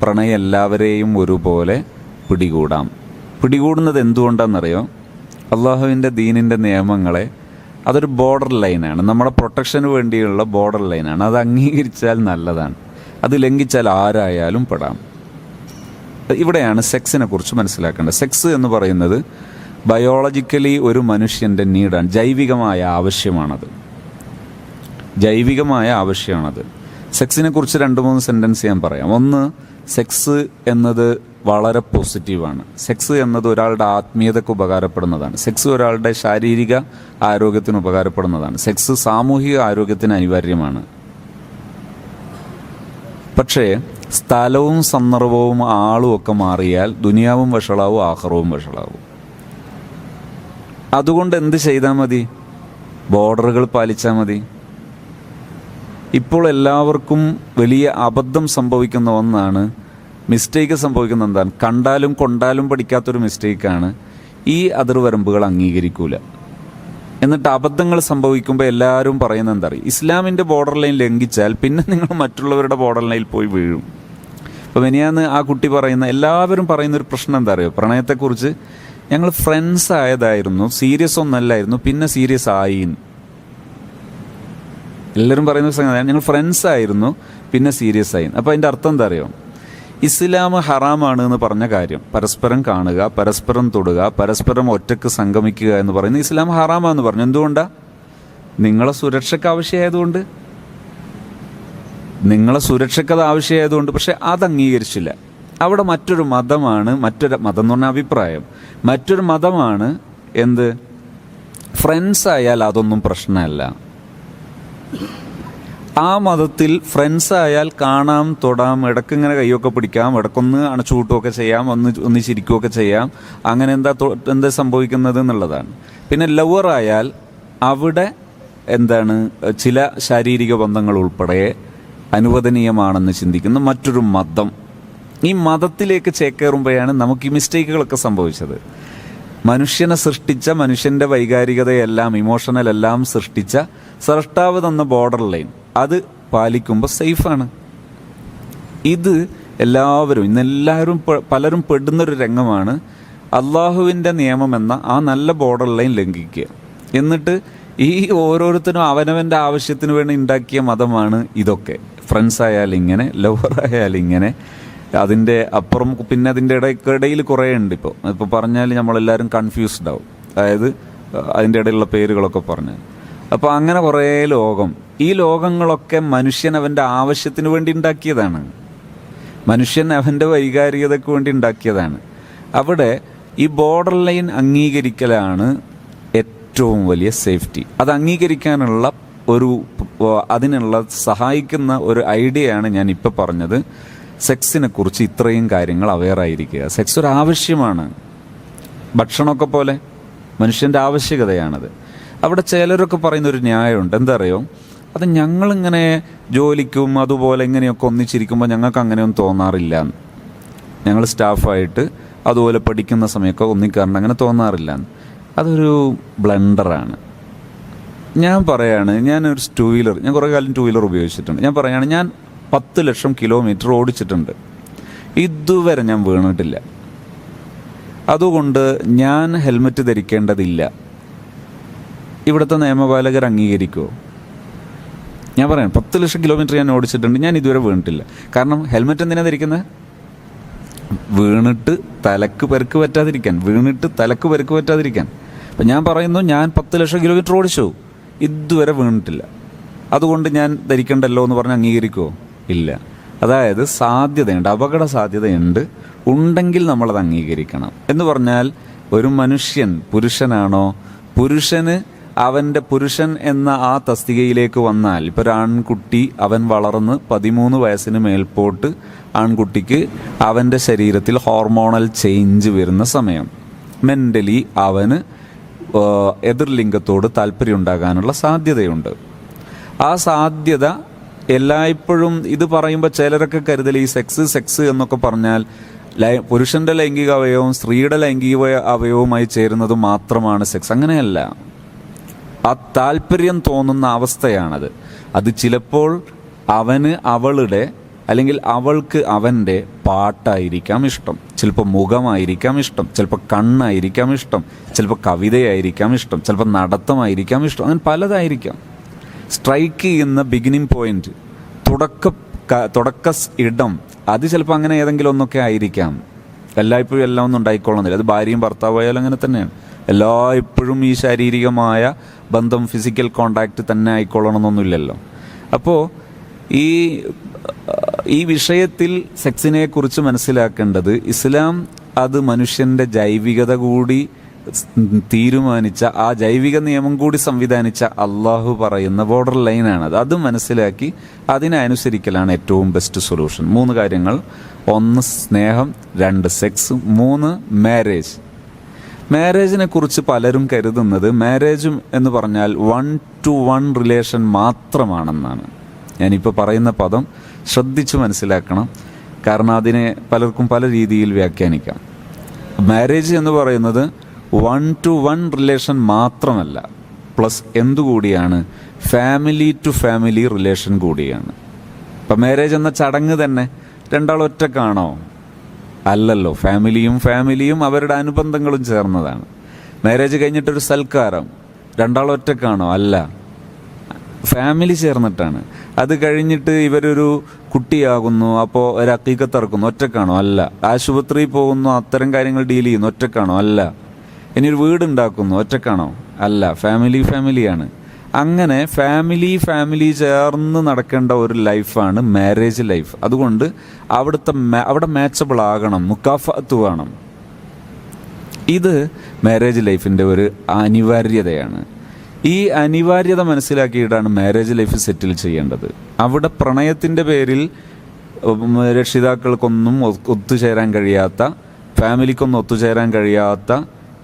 പ്രണയം എല്ലാവരെയും ഒരുപോലെ പിടികൂടുന്നത് എന്തുകൊണ്ടാണെന്നറിയോ? അള്ളാഹുവിൻ്റെ ദീനിൻ്റെ നിയമങ്ങളെ അതൊരു ബോർഡർ ലൈനാണ്, നമ്മുടെ പ്രൊട്ടക്ഷന് വേണ്ടിയുള്ള ബോർഡർ ലൈനാണ്. അത് അംഗീകരിച്ചാൽ നല്ലതാണ്, അത് ലംഘിച്ചാൽ ആരായാലും പെടാം. ഇവിടെയാണ് സെക്സിനെ കുറിച്ച് മനസ്സിലാക്കേണ്ടത്. സെക്സ് എന്ന് പറയുന്നത് ബയോളജിക്കലി ഒരു മനുഷ്യൻ്റെ നീഡാണ്, ജൈവികമായ ആവശ്യമാണത്. സെക്സിനെ കുറിച്ച് 2-3 സെൻറ്റൻസ് ഞാൻ പറയാം. ഒന്ന്, സെക്സ് എന്നത് വളരെ പോസിറ്റീവാണ്. സെക്സ് എന്നത് ഒരാളുടെ ആത്മീയതയ്ക്ക് ഉപകാരപ്പെടുന്നതാണ്. സെക്സ് ഒരാളുടെ ശാരീരിക ആരോഗ്യത്തിന് ഉപകാരപ്പെടുന്നതാണ്. സെക്സ് സാമൂഹിക ആരോഗ്യത്തിന് അനിവാര്യമാണ്. പക്ഷേ സ്ഥലവും സന്ദർഭവും ആളും ഒക്കെ മാറിയാൽ ദുനിയാവും വഷളാവും, ആഖിറവും വഷളാവും. അതുകൊണ്ട് എന്ത് ചെയ്താൽ മതി? ബോർഡറുകൾ പാലിച്ചാൽ മതി. ഇപ്പോൾ എല്ലാവർക്കും വലിയ അബദ്ധം സംഭവിക്കുന്ന ഒന്നാണ്, മിസ്റ്റേക്ക് സംഭവിക്കുന്ന എന്താണ്? കണ്ടാലും കൊണ്ടാലും പഠിക്കാത്തൊരു മിസ്റ്റേക്കാണ്. ഈ അതിർവരമ്പുകൾ അംഗീകരിക്കൂല. എന്നിട്ട് അബദ്ധങ്ങൾ സംഭവിക്കുമ്പോൾ എല്ലാവരും പറയുന്നത് എന്താ പറയുക? ഇസ്ലാമിൻ്റെ ബോർഡർ ലൈൻ ലംഘിച്ചാൽ പിന്നെ നിങ്ങൾ മറ്റുള്ളവരുടെ ബോർഡർ ലൈനിൽ പോയി വീഴും. അപ്പോൾ മിനിയാന്ന് ആ കുട്ടി എല്ലാവരും പറയുന്നൊരു പ്രശ്നം എന്താ അറിയോ? പ്രണയത്തെക്കുറിച്ച് ഞങ്ങൾ ഫ്രണ്ട്സ് ആയതായിരുന്നു, സീരിയസ് ഒന്നല്ലായിരുന്നു, പിന്നെ സീരിയസ് ആയി. എല്ലാവരും പറയുന്ന സംഗതി, ഞങ്ങൾ ഫ്രണ്ട്സ് ആയിരുന്നു പിന്നെ സീരിയസ് ആയി. അപ്പോൾ അതിൻ്റെ അർത്ഥം എന്താ അറിയോ? ഇസ്ലാം ഹറാമാണ് എന്ന് പറഞ്ഞ കാര്യം, പരസ്പരം കാണുക, പരസ്പരം തൊടുക, പരസ്പരം ഒറ്റക്ക് സംഗമിക്കുക എന്ന് പറയുന്നത് ഇസ്ലാം ഹറാമാന്ന് പറഞ്ഞു. എന്തുകൊണ്ടാ? നിങ്ങളെ സുരക്ഷയ്ക്ക് ആവശ്യമായതുകൊണ്ട്. പക്ഷെ അത് അംഗീകരിച്ചില്ല. അവിടെ മറ്റൊരു മതമാണ്, മറ്റൊരു മതം എന്ന് പറഞ്ഞ അഭിപ്രായം, മറ്റൊരു മതമാണ് എന്ത്? ഫ്രണ്ട്സ് ആയാൽ അതൊന്നും പ്രശ്നമല്ല. ആ മതത്തിൽ ഫ്രണ്ട്സ് ആയാൽ കാണാം, തൊടാം, ഇടയ്ക്കിങ്ങനെ കൈയൊക്കെ പിടിക്കാം, ഇടയ്ക്കൊന്ന് അണച്ചുകൂട്ടുകയൊക്കെ ചെയ്യാം, ഒന്ന് ചിരിക്കുകയൊക്കെ ചെയ്യാം. അങ്ങനെ എന്താ സംഭവിക്കുന്നത് എന്നുള്ളതാണ്. പിന്നെ ലവർ ആയാൽ അവിടെ എന്താണ്? ചില ശാരീരിക ബന്ധങ്ങൾ ഉൾപ്പെടെ അനുവദനീയമാണെന്ന് ചിന്തിക്കുന്ന മറ്റൊരു മതം. ഈ മതത്തിലേക്ക് ചേക്കേറുമ്പോഴാണ് നമുക്ക് ഈ മിസ്റ്റേക്കുകളൊക്കെ സംഭവിച്ചത്. മനുഷ്യനെ സൃഷ്ടിച്ച, മനുഷ്യൻ്റെ വൈകാരികതയെല്ലാം, ഇമോഷണലെല്ലാം സൃഷ്ടിച്ച സ്രഷ്ടാവ് തന്ന ബോർഡർ ലൈൻ, അത് പാലിക്കുമ്പോൾ സേഫാണ്. ഇത് ഇന്നെല്ലാവരും പലരും പെടുന്നൊരു രംഗമാണ് അള്ളാഹുവിൻ്റെ നിയമം എന്ന ആ നല്ല ബോർഡർ ലൈൻ ലംഘിക്കുക. എന്നിട്ട് ഈ ഓരോരുത്തരും അവനവൻ്റെ ആവശ്യത്തിന് വേണ്ടി ഉണ്ടാക്കിയ മതമാണ് ഇതൊക്കെ. ഫ്രണ്ട്സ് ആയാൽ ഇങ്ങനെ, ലവർ ആയാൽ ഇങ്ങനെ, അതിൻ്റെ അപ്പുറം പിന്നെ അതിൻ്റെ ഇടയിൽ കുറേ ഉണ്ട്. ഇപ്പോൾ പറഞ്ഞാൽ നമ്മളെല്ലാവരും കൺഫ്യൂസ്ഡ് ആവും. അതായത് അതിൻ്റെ ഇടയിലുള്ള പേരുകളൊക്കെ പറഞ്ഞാൽ. അപ്പോൾ അങ്ങനെ കുറേ ഈ ലോകങ്ങളൊക്കെ മനുഷ്യൻ അവൻ്റെ ആവശ്യത്തിന് വേണ്ടി ഉണ്ടാക്കിയതാണ്. മനുഷ്യൻ അവൻ്റെ വൈകാരികതയ്ക്ക് വേണ്ടി ഉണ്ടാക്കിയതാണ്. അവിടെ ഈ ബോർഡർ ലൈൻ അംഗീകരിക്കലാണ് ഏറ്റവും വലിയ സേഫ്റ്റി. അത് അംഗീകരിക്കാനുള്ള അതിനുള്ള സഹായിക്കുന്ന ഒരു ഐഡിയയാണ് ഞാൻ ഇപ്പോൾ പറഞ്ഞത്. സെക്സിനെ കുറിച്ച് ഇത്രയും കാര്യങ്ങൾ അവെയറായിരിക്കുക. സെക്സ് ഒരു ആവശ്യമാണ്, ഭക്ഷണമൊക്കെ പോലെ മനുഷ്യൻ്റെ ആവശ്യകതയാണത്. അവിടെ ചിലരൊക്കെ പറയുന്നൊരു ന്യായമുണ്ട്. എന്താ അറിയോ? അത് ഞങ്ങളിങ്ങനെ ജോലിക്കും അതുപോലെ ഇങ്ങനെയൊക്കെ ഒന്നിച്ചിരിക്കുമ്പോൾ ഞങ്ങൾക്ക് അങ്ങനെയൊന്നും തോന്നാറില്ല. ഞങ്ങൾ സ്റ്റാഫായിട്ട് അതുപോലെ പഠിക്കുന്ന സമയമൊക്കെ ഒന്നിക്കാറുണ്ട്, അങ്ങനെ തോന്നാറില്ല. അതൊരു ബ്ലണ്ടറാണ്. ഞാൻ പറയാണ്, ഞാനൊരു ഞാൻ കുറേ കാലം 2 വീലർ ഉപയോഗിച്ചിട്ടുണ്ട്. ഞാൻ പറയാണ്, ഞാൻ 10 ലക്ഷം കിലോമീറ്റർ ഓടിച്ചിട്ടുണ്ട്. ഇതുവരെ ഞാൻ വീണിട്ടില്ല. അതുകൊണ്ട് ഞാൻ ഹെൽമെറ്റ് ധരിക്കേണ്ടതില്ല. ഇവിടുത്തെ നിയമപാലകർ അംഗീകരിക്കുമോ? ഞാൻ പറയാം, 10 ലക്ഷം കിലോമീറ്റർ ഞാൻ ഓടിച്ചിട്ടുണ്ട്, ഞാൻ ഇതുവരെ വീണിട്ടില്ല. കാരണം ഹെൽമെറ്റ് എന്തിനാണ് ധരിക്കുന്നത്? വീണിട്ട് തലക്ക് പരിക്ക് പറ്റാതിരിക്കാൻ. അപ്പം ഞാൻ പറയുന്നു, ഞാൻ 10 ലക്ഷം കിലോമീറ്റർ ഓടിച്ചു, ഇതുവരെ വീണിട്ടില്ല, അതുകൊണ്ട് ഞാൻ ധരിക്കണ്ടല്ലോ എന്ന് പറഞ്ഞ് അംഗീകരിക്കുമോ? ഇല്ല. അതായത് സാധ്യതയുണ്ട്, അപകട സാധ്യതയുണ്ട്. ഉണ്ടെങ്കിൽ നമ്മളത് അംഗീകരിക്കണം. എന്ന് പറഞ്ഞാൽ ഒരു മനുഷ്യൻ പുരുഷനാണോ, പുരുഷൻ എന്ന ആ തസ്തികയിലേക്ക് വന്നാൽ, ഇപ്പോൾ ഒരു ആൺകുട്ടി അവൻ വളർന്ന് 13 വയസ്സിന് മേൽപോട്ട് ആൺകുട്ടിക്ക് അവൻ്റെ ശരീരത്തിൽ ഹോർമോണൽ ചേഞ്ച് വരുന്ന സമയം, മെൻ്റലി അവന് എതിർലിംഗത്തോട് താല്പര്യം ഉണ്ടാകാനുള്ള സാധ്യതയുണ്ട്. ആ സാധ്യത എല്ലായ്പ്പോഴും ഇത് പറയുമ്പോൾ ചിലരൊക്കെ കരുതൽ ഈ സെക്സ് എന്നൊക്കെ പറഞ്ഞാൽ പുരുഷൻ്റെ ലൈംഗിക അവയവവും സ്ത്രീയുടെ ലൈംഗിക അവയവുമായി ചേരുന്നത് മാത്രമാണ് സെക്സ്. അങ്ങനെയല്ല. ആ താല്പര്യം തോന്നുന്ന അവസ്ഥയാണത്. അത് ചിലപ്പോൾ അവന് അവളുടെ അല്ലെങ്കിൽ അവൾക്ക് അവൻ്റെ പാട്ടായിരിക്കാം ഇഷ്ടം, ചിലപ്പോൾ മുഖമായിരിക്കാം ഇഷ്ടം, ചിലപ്പോൾ കണ്ണായിരിക്കാം ഇഷ്ടം, ചിലപ്പോൾ കവിതയായിരിക്കാം ഇഷ്ടം, ചിലപ്പോൾ നടത്തമായിരിക്കാം ഇഷ്ടം, അങ്ങനെ പലതായിരിക്കാം. സ്ട്രൈക്ക് ചെയ്യുന്ന ബിഗിനിങ് പോയിന്റ്, തുടക്ക ഇടം, അത് ചിലപ്പോൾ അങ്ങനെ ഏതെങ്കിലും ഒന്നൊക്കെ ആയിരിക്കാം. എല്ലായ്പ്പോഴും എല്ലാം ഒന്നും ഉണ്ടായിക്കൊള്ളുന്നില്ല. അത് ഭാര്യയും ഭർത്താവായാലും അങ്ങനെ തന്നെയാണ്. എല്ലായ്പ്പോഴും ഈ ശാരീരികമായ ബന്ധം, ഫിസിക്കൽ കോണ്ടാക്റ്റ് തന്നെ ആയിക്കൊള്ളണമെന്നൊന്നുമില്ലല്ലോ. അപ്പോൾ ഈ വിഷയത്തിൽ സെക്സിനെ കുറിച്ച് മനസ്സിലാക്കേണ്ടത്, ഇസ്ലാം അത് മനുഷ്യൻ്റെ ജൈവികത കൂടി തീരുമാനിച്ച, ആ ജൈവിക നിയമം കൂടി സംവിധാനിച്ച അള്ളാഹു പറയുന്ന ബോർഡർ ലൈനാണത്. അത് മനസ്സിലാക്കി അതിനനുസരിക്കലാണ് ഏറ്റവും ബെസ്റ്റ് സൊല്യൂഷൻ. 3 കാര്യങ്ങൾ: 1 സ്നേഹം, 2 സെക്സ്, 3 മാരേജ്. മാരേജിനെ കുറിച്ച് പലരും കരുതുന്നത് മാരേജും എന്ന് പറഞ്ഞാൽ 1-to-1 റിലേഷൻ മാത്രമാണെന്നാണ്. ഞാനിപ്പോൾ പറയുന്ന പദം ശ്രദ്ധിച്ച് മനസ്സിലാക്കണം, കാരണം അതിനെ പലർക്കും പല രീതിയിൽ വ്യാഖ്യാനിക്കാം. മാരേജ് എന്ന് പറയുന്നത് 1-to-1 റിലേഷൻ മാത്രമല്ല, പ്ലസ് എന്തുകൂടിയാണ്, ഫാമിലി ടു ഫാമിലി റിലേഷൻ കൂടിയാണ്. ഇപ്പം മാരേജ് എന്ന ചടങ്ങ് തന്നെ രണ്ടാളും ഒറ്റക്കാണോ? അല്ലല്ലോ. ഫാമിലിയും അവരുടെ അനുബന്ധങ്ങളും ചേർന്നതാണ്. മാരേജ് കഴിഞ്ഞിട്ടൊരു സൽക്കാരം, രണ്ടാളും ഒറ്റക്കാണോ? അല്ല, ഫാമിലി ചേർന്നിട്ടാണ്. അത് കഴിഞ്ഞിട്ട് ഇവരൊരു കുട്ടിയാകുന്നു, അപ്പോൾ ഒരു അക്കീക്കത്ത് ഇറക്കുന്നു, ഒറ്റക്കാണോ? അല്ല. ആശുപത്രിയിൽ പോകുന്നു, അത്തരം കാര്യങ്ങൾ ഡീൽ ചെയ്യുന്നു, ഒറ്റക്കാണോ? അല്ല. ഇനി ഒരു വീടുണ്ടാക്കുന്നു, ഒറ്റക്കാണോ? അല്ല. ഫാമിലിയാണ്. അങ്ങനെ ഫാമിലി ചേർന്ന് നടക്കേണ്ട ഒരു ലൈഫാണ് മാരേജ് ലൈഫ്. അതുകൊണ്ട് അവിടെ മാച്ചബിൾ ആകണം, മുക്കാഫത്ത് വേണം. ഇത് മാരേജ് ലൈഫിൻ്റെ ഒരു അനിവാര്യതയാണ്. ഈ അനിവാര്യത മനസ്സിലാക്കിയിട്ടാണ് മാരേജ് ലൈഫ് സെറ്റിൽ ചെയ്യേണ്ടത്. അവിടെ പ്രണയത്തിൻ്റെ പേരിൽ രക്ഷിതാക്കൾക്കൊന്നും ഒത്തുചേരാൻ കഴിയാത്ത, ഫാമിലിക്കൊന്നും ഒത്തുചേരാൻ കഴിയാത്ത,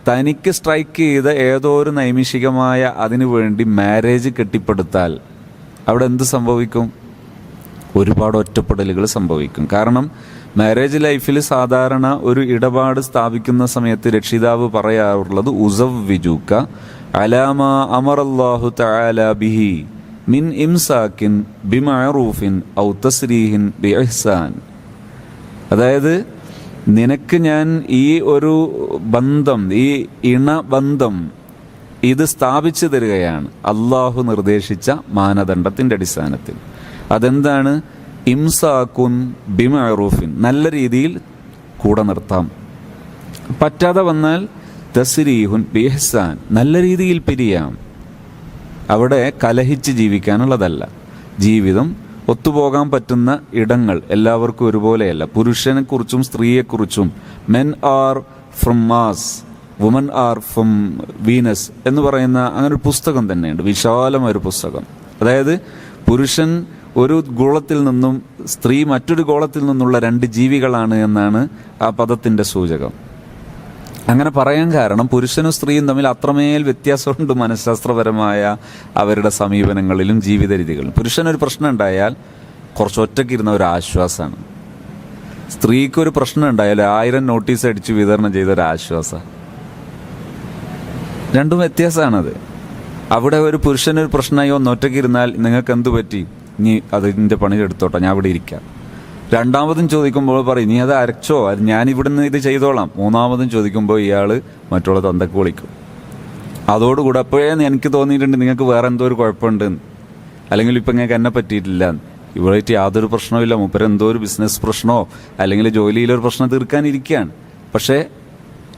തനിക്ക് സ്ട്രൈക്ക് ചെയ്ത ഏതോ ഒരു നൈമിഷികമായ അതിനു വേണ്ടി മാരേജ് കെട്ടിപ്പടുത്താൽ അവിടെ എന്ത് സംഭവിക്കും? ഒരുപാട് ഒറ്റപ്പെടലുകൾ സംഭവിക്കും. കാരണം മാരേജ് ലൈഫിൽ സാധാരണ ഒരു ഇടപാട് സ്ഥാപിക്കുന്ന സമയത്ത് രക്ഷിതാവ് പറയാറുള്ളത് ഉസവ്വിജൂക അലാമ അമറല്ലാഹു തആല ബിഹി മിൻ ഇംസാക്കിൻ ബിമഅറൂഫിൻ ഔ തസ്രീഹിൻ ബിഇഹ്സാൻ. അതായത് നിനക്ക് ഞാൻ ഈ ഒരു ബന്ധം, ഈ ഇണബന്ധം ഇത് സ്ഥാപിച്ചു തരികയാണ് അള്ളാഹു നിർദ്ദേശിച്ച മാനദണ്ഡത്തിൻ്റെ അടിസ്ഥാനത്തിൽ. അതെന്താണ്? ഇംസാക്കുൻ ബിമഅറൂഫിൻ, നല്ല രീതിയിൽ കൂടെ നിർത്താം. പറ്റാതെ വന്നാൽ തസ്രീഹുൻ ബിഇഹ്സാൻ, നല്ല രീതിയിൽ പിരിയാം. അവിടെ കലഹിച്ച് ജീവിക്കാനുള്ളതല്ല. ജീവിതം ഒത്തുപോകാൻ പറ്റുന്ന ഇടങ്ങൾ എല്ലാവർക്കും ഒരുപോലെയല്ല. പുരുഷനെക്കുറിച്ചും സ്ത്രീയെക്കുറിച്ചും men are from Mars, women are from Venus എന്ന് പറയുന്ന അങ്ങനെ ഒരു പുസ്തകം തന്നെയുണ്ട്, വിശാലമായൊരു പുസ്തകം. അതായത് പുരുഷൻ ഒരു ഗോളത്തിൽ നിന്നും സ്ത്രീ മറ്റൊരു ഗോളത്തിൽ നിന്നുള്ള 2 ജീവികളാണ് എന്നാണ് ആ പദത്തിൻ്റെ സൂചകം. അങ്ങനെ പറയാൻ കാരണം പുരുഷനും സ്ത്രീയും തമ്മിൽ അത്രമേൽ വ്യത്യാസമുണ്ട് മനഃശാസ്ത്രപരമായ അവരുടെ സമീപനങ്ങളിലും ജീവിത രീതികളിലും. പുരുഷനൊരു പ്രശ്നം ഉണ്ടായാൽ കുറച്ച് ഒറ്റയ്ക്കിരുന്ന ഒരു ആശ്വാസമാണ്. സ്ത്രീക്കൊരു പ്രശ്നം ഉണ്ടായാൽ 1000 നോട്ടീസ് അടിച്ച് വിതരണം ചെയ്ത ഒരു ആശ്വാസം. രണ്ടും വ്യത്യാസമാണത്. അവിടെ ഒരു പുരുഷനൊരു പ്രശ്നമായി ഒന്ന് ഒറ്റയ്ക്കിരുന്നാൽ നിങ്ങൾക്ക് എന്തു പറ്റി, നീ അതിൻ്റെ പണി എടുത്തോട്ടെ, ഞാൻ ഇവിടെ ഇരിക്കാം. രണ്ടാമതും ചോദിക്കുമ്പോൾ പറയും നീ അത് അരച്ചോ, അത് ഞാനിവിടുന്ന് ഇത് ചെയ്തോളാം. മൂന്നാമതും ചോദിക്കുമ്പോൾ ഇയാൾ മറ്റുള്ള തന്തക്ക് വിളിക്കും. അതോടുകൂടെ അപ്പോഴേ എനിക്ക് തോന്നിയിട്ടുണ്ട് നിങ്ങൾക്ക് വേറെ എന്തോ ഒരു കുഴപ്പമുണ്ട്, അല്ലെങ്കിൽ ഇപ്പം നിങ്ങൾക്ക് എന്നെ പറ്റിയിട്ടില്ല, ഇവിടേറ്റ് യാതൊരു പ്രശ്നവുമില്ല, മൂപ്പര് എന്തോ ഒരു ബിസിനസ് പ്രശ്നമോ അല്ലെങ്കിൽ ജോലിയിലൊരു പ്രശ്നം തീർക്കാനിരിക്കുകയാണ്. പക്ഷേ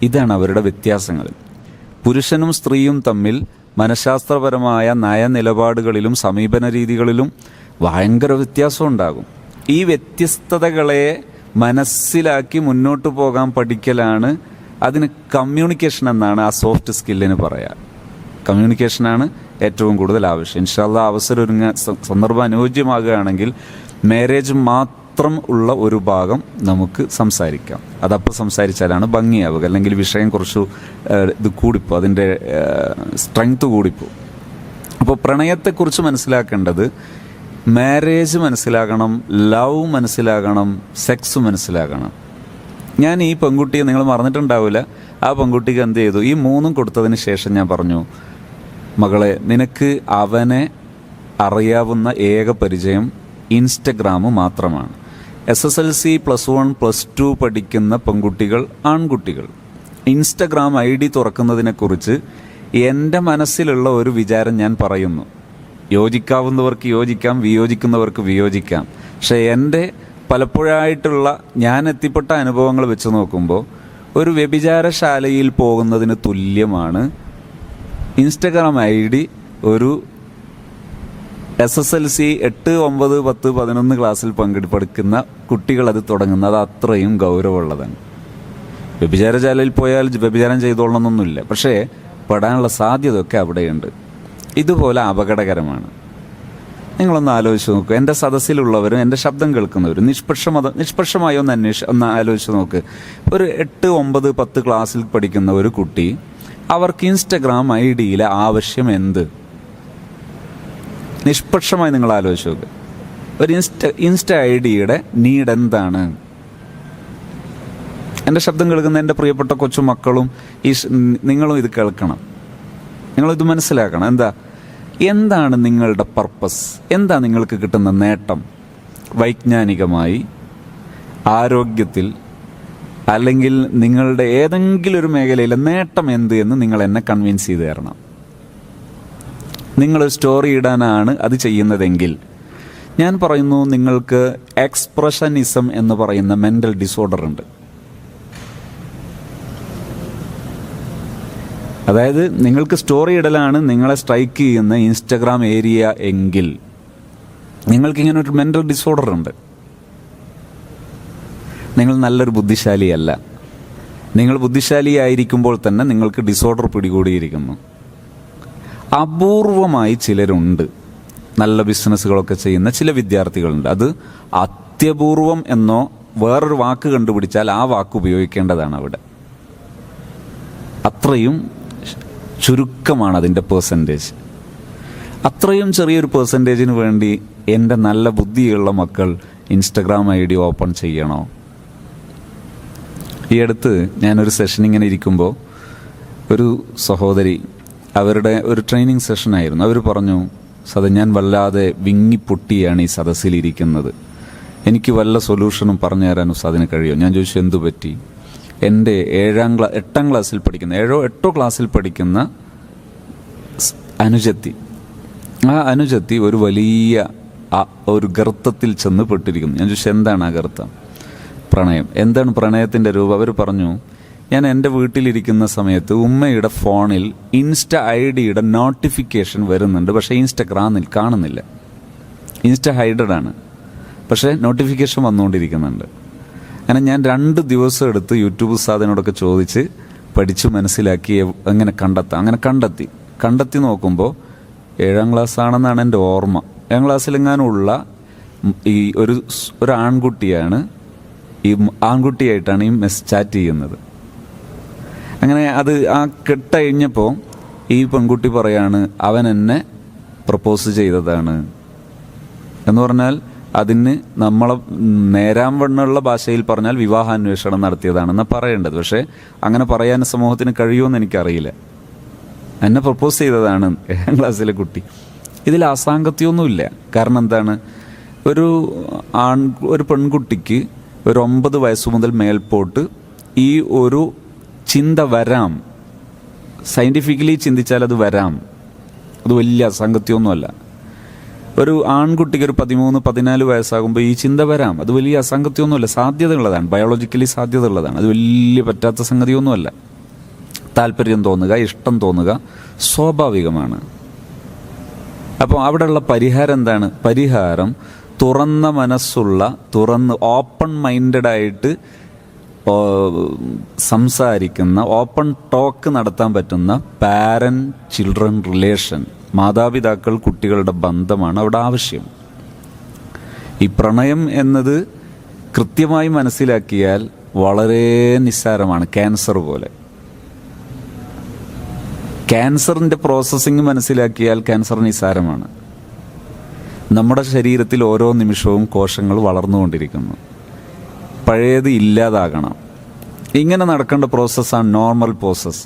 ഇതാണ് അവരുടെ വ്യത്യാസങ്ങൾ. പുരുഷനും സ്ത്രീയും തമ്മിൽ മനഃശാസ്ത്രപരമായ നയനിലപാടുകളിലും സമീപന രീതികളിലും ഭയങ്കര വ്യത്യാസം ഉണ്ടാകും. ഈ വ്യത്യസ്തതകളെ മനസ്സിലാക്കി മുന്നോട്ട് പോകാൻ പഠിക്കലാണ്, അതിന് കമ്മ്യൂണിക്കേഷൻ എന്നാണ് ആ സോഫ്റ്റ് സ്കില്ലിന് പറയാം. കമ്മ്യൂണിക്കേഷനാണ് ഏറ്റവും കൂടുതൽ ആവശ്യം. ഇൻഷാ അല്ലാഹ് അവസരം സന്ദർഭം അനുയോജ്യമാകുകയാണെങ്കിൽ മാരേജ് മാത്രം ഉള്ള ഒരു ഭാഗം നമുക്ക് സംസാരിക്കാം. അതപ്പോൾ സംസാരിച്ചാലാണ് ഭംഗിയാവുക, അല്ലെങ്കിൽ വിഷയം കുറച്ച് ഇത് കൂടിപ്പോ, അതിൻ്റെ സ്ട്രെങ്ത് കൂടിപ്പോ. അപ്പോൾ പ്രണയത്തെക്കുറിച്ച് മനസ്സിലാക്കേണ്ടത് മാരേജ് മനസ്സിലാകണം, ലവ് മനസ്സിലാകണം, സെക്സ് മനസ്സിലാകണം. ഞാൻ ഈ പെൺകുട്ടിയെ നിങ്ങൾ മറന്നിട്ടുണ്ടാവില്ല, ആ പെൺകുട്ടിക്ക് എന്ത് ചെയ്തു, ഈ 3 കൊടുത്തതിന് ശേഷം ഞാൻ പറഞ്ഞു, മകളെ നിനക്ക് അവനെ അറിയാവുന്ന ഏക പരിചയം ഇൻസ്റ്റഗ്രാം മാത്രമാണ്. SSLC +1 +2 പഠിക്കുന്ന പെൺകുട്ടികൾ, ആൺകുട്ടികൾ ഇൻസ്റ്റഗ്രാം ID തുറക്കുന്നതിനെക്കുറിച്ച് എൻ്റെ മനസ്സിലുള്ള ഒരു വിചാരം ഞാൻ പറയുന്നു. യോജിക്കാവുന്നവർക്ക് യോജിക്കാം, വിയോജിക്കുന്നവർക്ക് വിയോജിക്കാം. പക്ഷേ എൻ്റെ പലപ്പോഴായിട്ടുള്ള ഞാൻ എത്തിപ്പെട്ട അനുഭവങ്ങൾ വെച്ച് നോക്കുമ്പോൾ ഒരു വ്യഭിചാരശാലയിൽ പോകുന്നതിന് തുല്യമാണ് ഇൻസ്റ്റഗ്രാം ID ഒരു SSLC 8, 9, 10, 11 ക്ലാസ്സിൽ പഠിക്കുന്ന കുട്ടികൾ അത് തുടങ്ങുന്നത് അത്രയും ഗൗരവമുള്ളതാണ്. വ്യഭിചാരശാലയിൽ പോയാൽ വ്യഭിചാരം ചെയ്തോളണമെന്നൊന്നുമില്ല, പക്ഷേ പെടാനുള്ള സാധ്യതയൊക്കെ അവിടെയുണ്ട്. ഇതുപോലെ അപകടകരമാണ്. നിങ്ങളൊന്ന് ആലോചിച്ച് നോക്കുക. എൻ്റെ സദസ്സിലുള്ളവരും എൻ്റെ ശബ്ദം കേൾക്കുന്നവരും നിഷ്പക്ഷമായി ഒന്ന് ആലോചിച്ച് നോക്ക്. ഒരു 8, 9, 10 ക്ലാസ്സിൽ പഠിക്കുന്ന ഒരു കുട്ടി, അവർക്ക് ഇൻസ്റ്റഗ്രാം IDയിലെ ആവശ്യം എന്ത്? നിഷ്പക്ഷമായി നിങ്ങൾ ആലോചിച്ച് നോക്ക്. ഒരു ഇൻസ്റ്റ IDയുടെ നീഡ് എന്താണ്? എൻ്റെ ശബ്ദം കേൾക്കുന്ന എൻ്റെ പ്രിയപ്പെട്ട കൊച്ചുമക്കളും നിങ്ങളും ഇത് കേൾക്കണം, നിങ്ങളിത് മനസ്സിലാക്കണം. എന്താണ് നിങ്ങളുടെ പർപ്പസ്? എന്താ നിങ്ങൾക്ക് കിട്ടുന്ന നേട്ടം? വൈജ്ഞാനികമായി, ആരോഗ്യത്തിൽ, അല്ലെങ്കിൽ നിങ്ങളുടെ ഏതെങ്കിലും ഒരു മേഖലയിലെ നേട്ടം എന്ത് എന്ന് നിങ്ങൾ എന്നെ കൺവിൻസ് ചെയ്ത് തരണം. നിങ്ങൾ സ്റ്റോറി ഇടാനാണ് അത് ചെയ്യുന്നതെങ്കിൽ ഞാൻ പറയുന്നു, നിങ്ങൾക്ക് എക്സ്പ്രഷനിസം എന്ന് പറയുന്ന മെൻ്റൽ ഡിസോർഡർ ഉണ്ട്. അതായത് നിങ്ങൾക്ക് സ്റ്റോറി ഇടലാണ് നിങ്ങളെ സ്ട്രൈക്ക് ചെയ്യുന്ന ഇൻസ്റ്റഗ്രാം ഏരിയ എങ്കിൽ നിങ്ങൾക്കിങ്ങനെ ഒരു മെൻ്റൽ ഡിസോർഡർ ഉണ്ട്. നിങ്ങൾ നല്ലൊരു ബുദ്ധിശാലിയല്ല. നിങ്ങൾ ബുദ്ധിശാലിയായിരിക്കുമ്പോൾ തന്നെ നിങ്ങൾക്ക് ഡിസോർഡർ പിടികൂടിയിരിക്കുന്നു. അപൂർവമായി ചിലരുണ്ട്, നല്ല ബിസിനസ്സുകളൊക്കെ ചെയ്യുന്ന ചില വിദ്യാർത്ഥികളുണ്ട്. അത് അത്യപൂർവം എന്നോ വേറൊരു വാക്ക് കണ്ടുപിടിച്ചാൽ ആ വാക്ക് ഉപയോഗിക്കേണ്ടതാണ് അവിടെ. അത്രയും ചുരുക്കമാണ് അതിൻ്റെ പേഴ്സൻറ്റേജ്. അത്രയും ചെറിയൊരു പേഴ്സൻറ്റേജിന് വേണ്ടി എൻ്റെ നല്ല ബുദ്ധിയുള്ള മക്കൾ ഇൻസ്റ്റഗ്രാം ID ഓപ്പൺ ചെയ്യണോ? ഈ അടുത്ത് ഞാനൊരു സെഷൻ ഇങ്ങനെ ഇരിക്കുമ്പോൾ ഒരു സഹോദരി, അവരുടെ ഒരു ട്രെയിനിങ് സെഷനായിരുന്നു. അവർ പറഞ്ഞു, ഞാൻ വല്ലാതെ വിങ്ങിപ്പൊട്ടിയാണ് ഈ സദസ്സിലിരിക്കുന്നത്, എനിക്ക് വല്ല സൊല്യൂഷനും പറഞ്ഞു തരാൻ ഉസ്താദിന് കഴിയുമോ? ഞാൻ ചോദിച്ചു, എന്തു പറ്റി? എൻ്റെ 8ാം ക്ലാസ്സിൽ പഠിക്കുന്ന 7-8 ക്ലാസ്സിൽ പഠിക്കുന്ന അനുജത്തി, ആ അനുജത്തി ഒരു വലിയ ഒരു ഗർത്തത്തിൽ ചെന്ന് പെട്ടിരിക്കുന്നു. ഞാൻ ചോദിച്ചു, എന്താണ് ആ ഗർത്തം? പ്രണയം. എന്താണ് പ്രണയത്തിൻ്റെ രൂപം? അവർ പറഞ്ഞു, ഞാൻ എൻ്റെ വീട്ടിലിരിക്കുന്ന സമയത്ത് ഉമ്മയുടെ ഫോണിൽ ഇൻസ്റ്റ IDയുടെ നോട്ടിഫിക്കേഷൻ വരുന്നുണ്ട്, പക്ഷേ ഇൻസ്റ്റഗ്രാമിൽ കാണുന്നില്ല. ഇൻസ്റ്റ ഹൈഡഡ് ആണ്, പക്ഷേ നോട്ടിഫിക്കേഷൻ വന്നുകൊണ്ടിരിക്കുന്നുണ്ട്. അങ്ങനെ ഞാൻ 2 ദിവസം എടുത്ത് യൂട്യൂബ് ഉസ്താദിനോടൊക്കെ ചോദിച്ച് പഠിച്ച് മനസ്സിലാക്കി എങ്ങനെ കണ്ടെത്താം. അങ്ങനെ കണ്ടെത്തി നോക്കുമ്പോൾ 7ാം ക്ലാസ് ആണെന്നാണ് എൻ്റെ ഓർമ്മ. 7ാം ക്ലാസ്സിലെങ്ങാനുള്ള ഈ ഒരു ആൺകുട്ടിയാണ്, ഈ ആൺകുട്ടിയായിട്ടാണ് ഈ ചാറ്റ് ചെയ്യുന്നത്. അങ്ങനെ അത് ആ കെട്ടഴിഞ്ഞപ്പോൾ ഈ പെൺകുട്ടി പറയാണ്, അവൻ എന്നെ പ്രപ്പോസ് ചെയ്തതാണ് എന്ന് പറഞ്ഞാൽ അതിന് നമ്മളെ നേരാൻ വണ്ണുള്ള ഭാഷയിൽ പറഞ്ഞാൽ വിവാഹാന്വേഷണം നടത്തിയതാണെന്ന് പറയേണ്ടത്. പക്ഷേ അങ്ങനെ പറയാൻ സമൂഹത്തിന് കഴിയുമെന്ന് എനിക്കറിയില്ല. എന്നെ പ്രപ്പോസ് ചെയ്തതാണ് 7ാം ക്ലാസ്സിലെ കുട്ടി. ഇതിൽ അസാംഗത്യമൊന്നുമില്ല. കാരണം എന്താണ്, ഒരു പെൺകുട്ടിക്ക് ഒരു 9 വയസ്സ് മുതൽ മേൽപോട്ട് ഈ ഒരു ചിന്ത വരാം. സയൻറ്റിഫിക്കലി ചിന്തിച്ചാൽ അത് വരാം. അത് വലിയ അസാംഗത്യമൊന്നുമല്ല. ഒരു ആൺകുട്ടിക്ക് ഒരു 13-14 വയസ്സാകുമ്പോൾ ഈ ചിന്ത വരാം. അത് വലിയ അസാംഗത്യമൊന്നുമല്ല, സാധ്യതയുള്ളതാണ്, ബയോളജിക്കലി സാധ്യതയുള്ളതാണ്. അത് വലിയ പറ്റാത്ത സംഗതിയൊന്നുമല്ല. താല്പര്യം തോന്നുക, ഇഷ്ടം തോന്നുക സ്വാഭാവികമാണ്. അപ്പോൾ അവിടെയുള്ള പരിഹാരം എന്താണ്? പരിഹാരം തുറന്ന മനസ്സുള്ള, ഓപ്പൺ മൈൻഡഡായിട്ട് സംസാരിക്കുന്ന, ഓപ്പൺ ടോക്ക് നടത്താൻ പറ്റുന്ന പാരന്റ് ചിൽഡ്രൻ റിലേഷൻ, മാതാപിതാക്കൾ കുട്ടികളുടെ ബന്ധമാണ് അവിടെ ആവശ്യം. ഈ പ്രണയം എന്നത് കൃത്യമായി മനസ്സിലാക്കിയാൽ വളരെ നിസ്സാരമാണ്. ക്യാൻസർ പോലെ. ക്യാൻസറിൻ്റെ പ്രോസസ്സിങ് മനസ്സിലാക്കിയാൽ ക്യാൻസർ നിസ്സാരമാണ്. നമ്മുടെ ശരീരത്തിൽ ഓരോ നിമിഷവും കോശങ്ങൾ വളർന്നുകൊണ്ടിരിക്കുന്നു. പഴയത് ഇല്ലാതാകണം. ഇങ്ങനെ നടക്കേണ്ട പ്രോസസ്സാണ് നോർമൽ പ്രോസസ്സ്.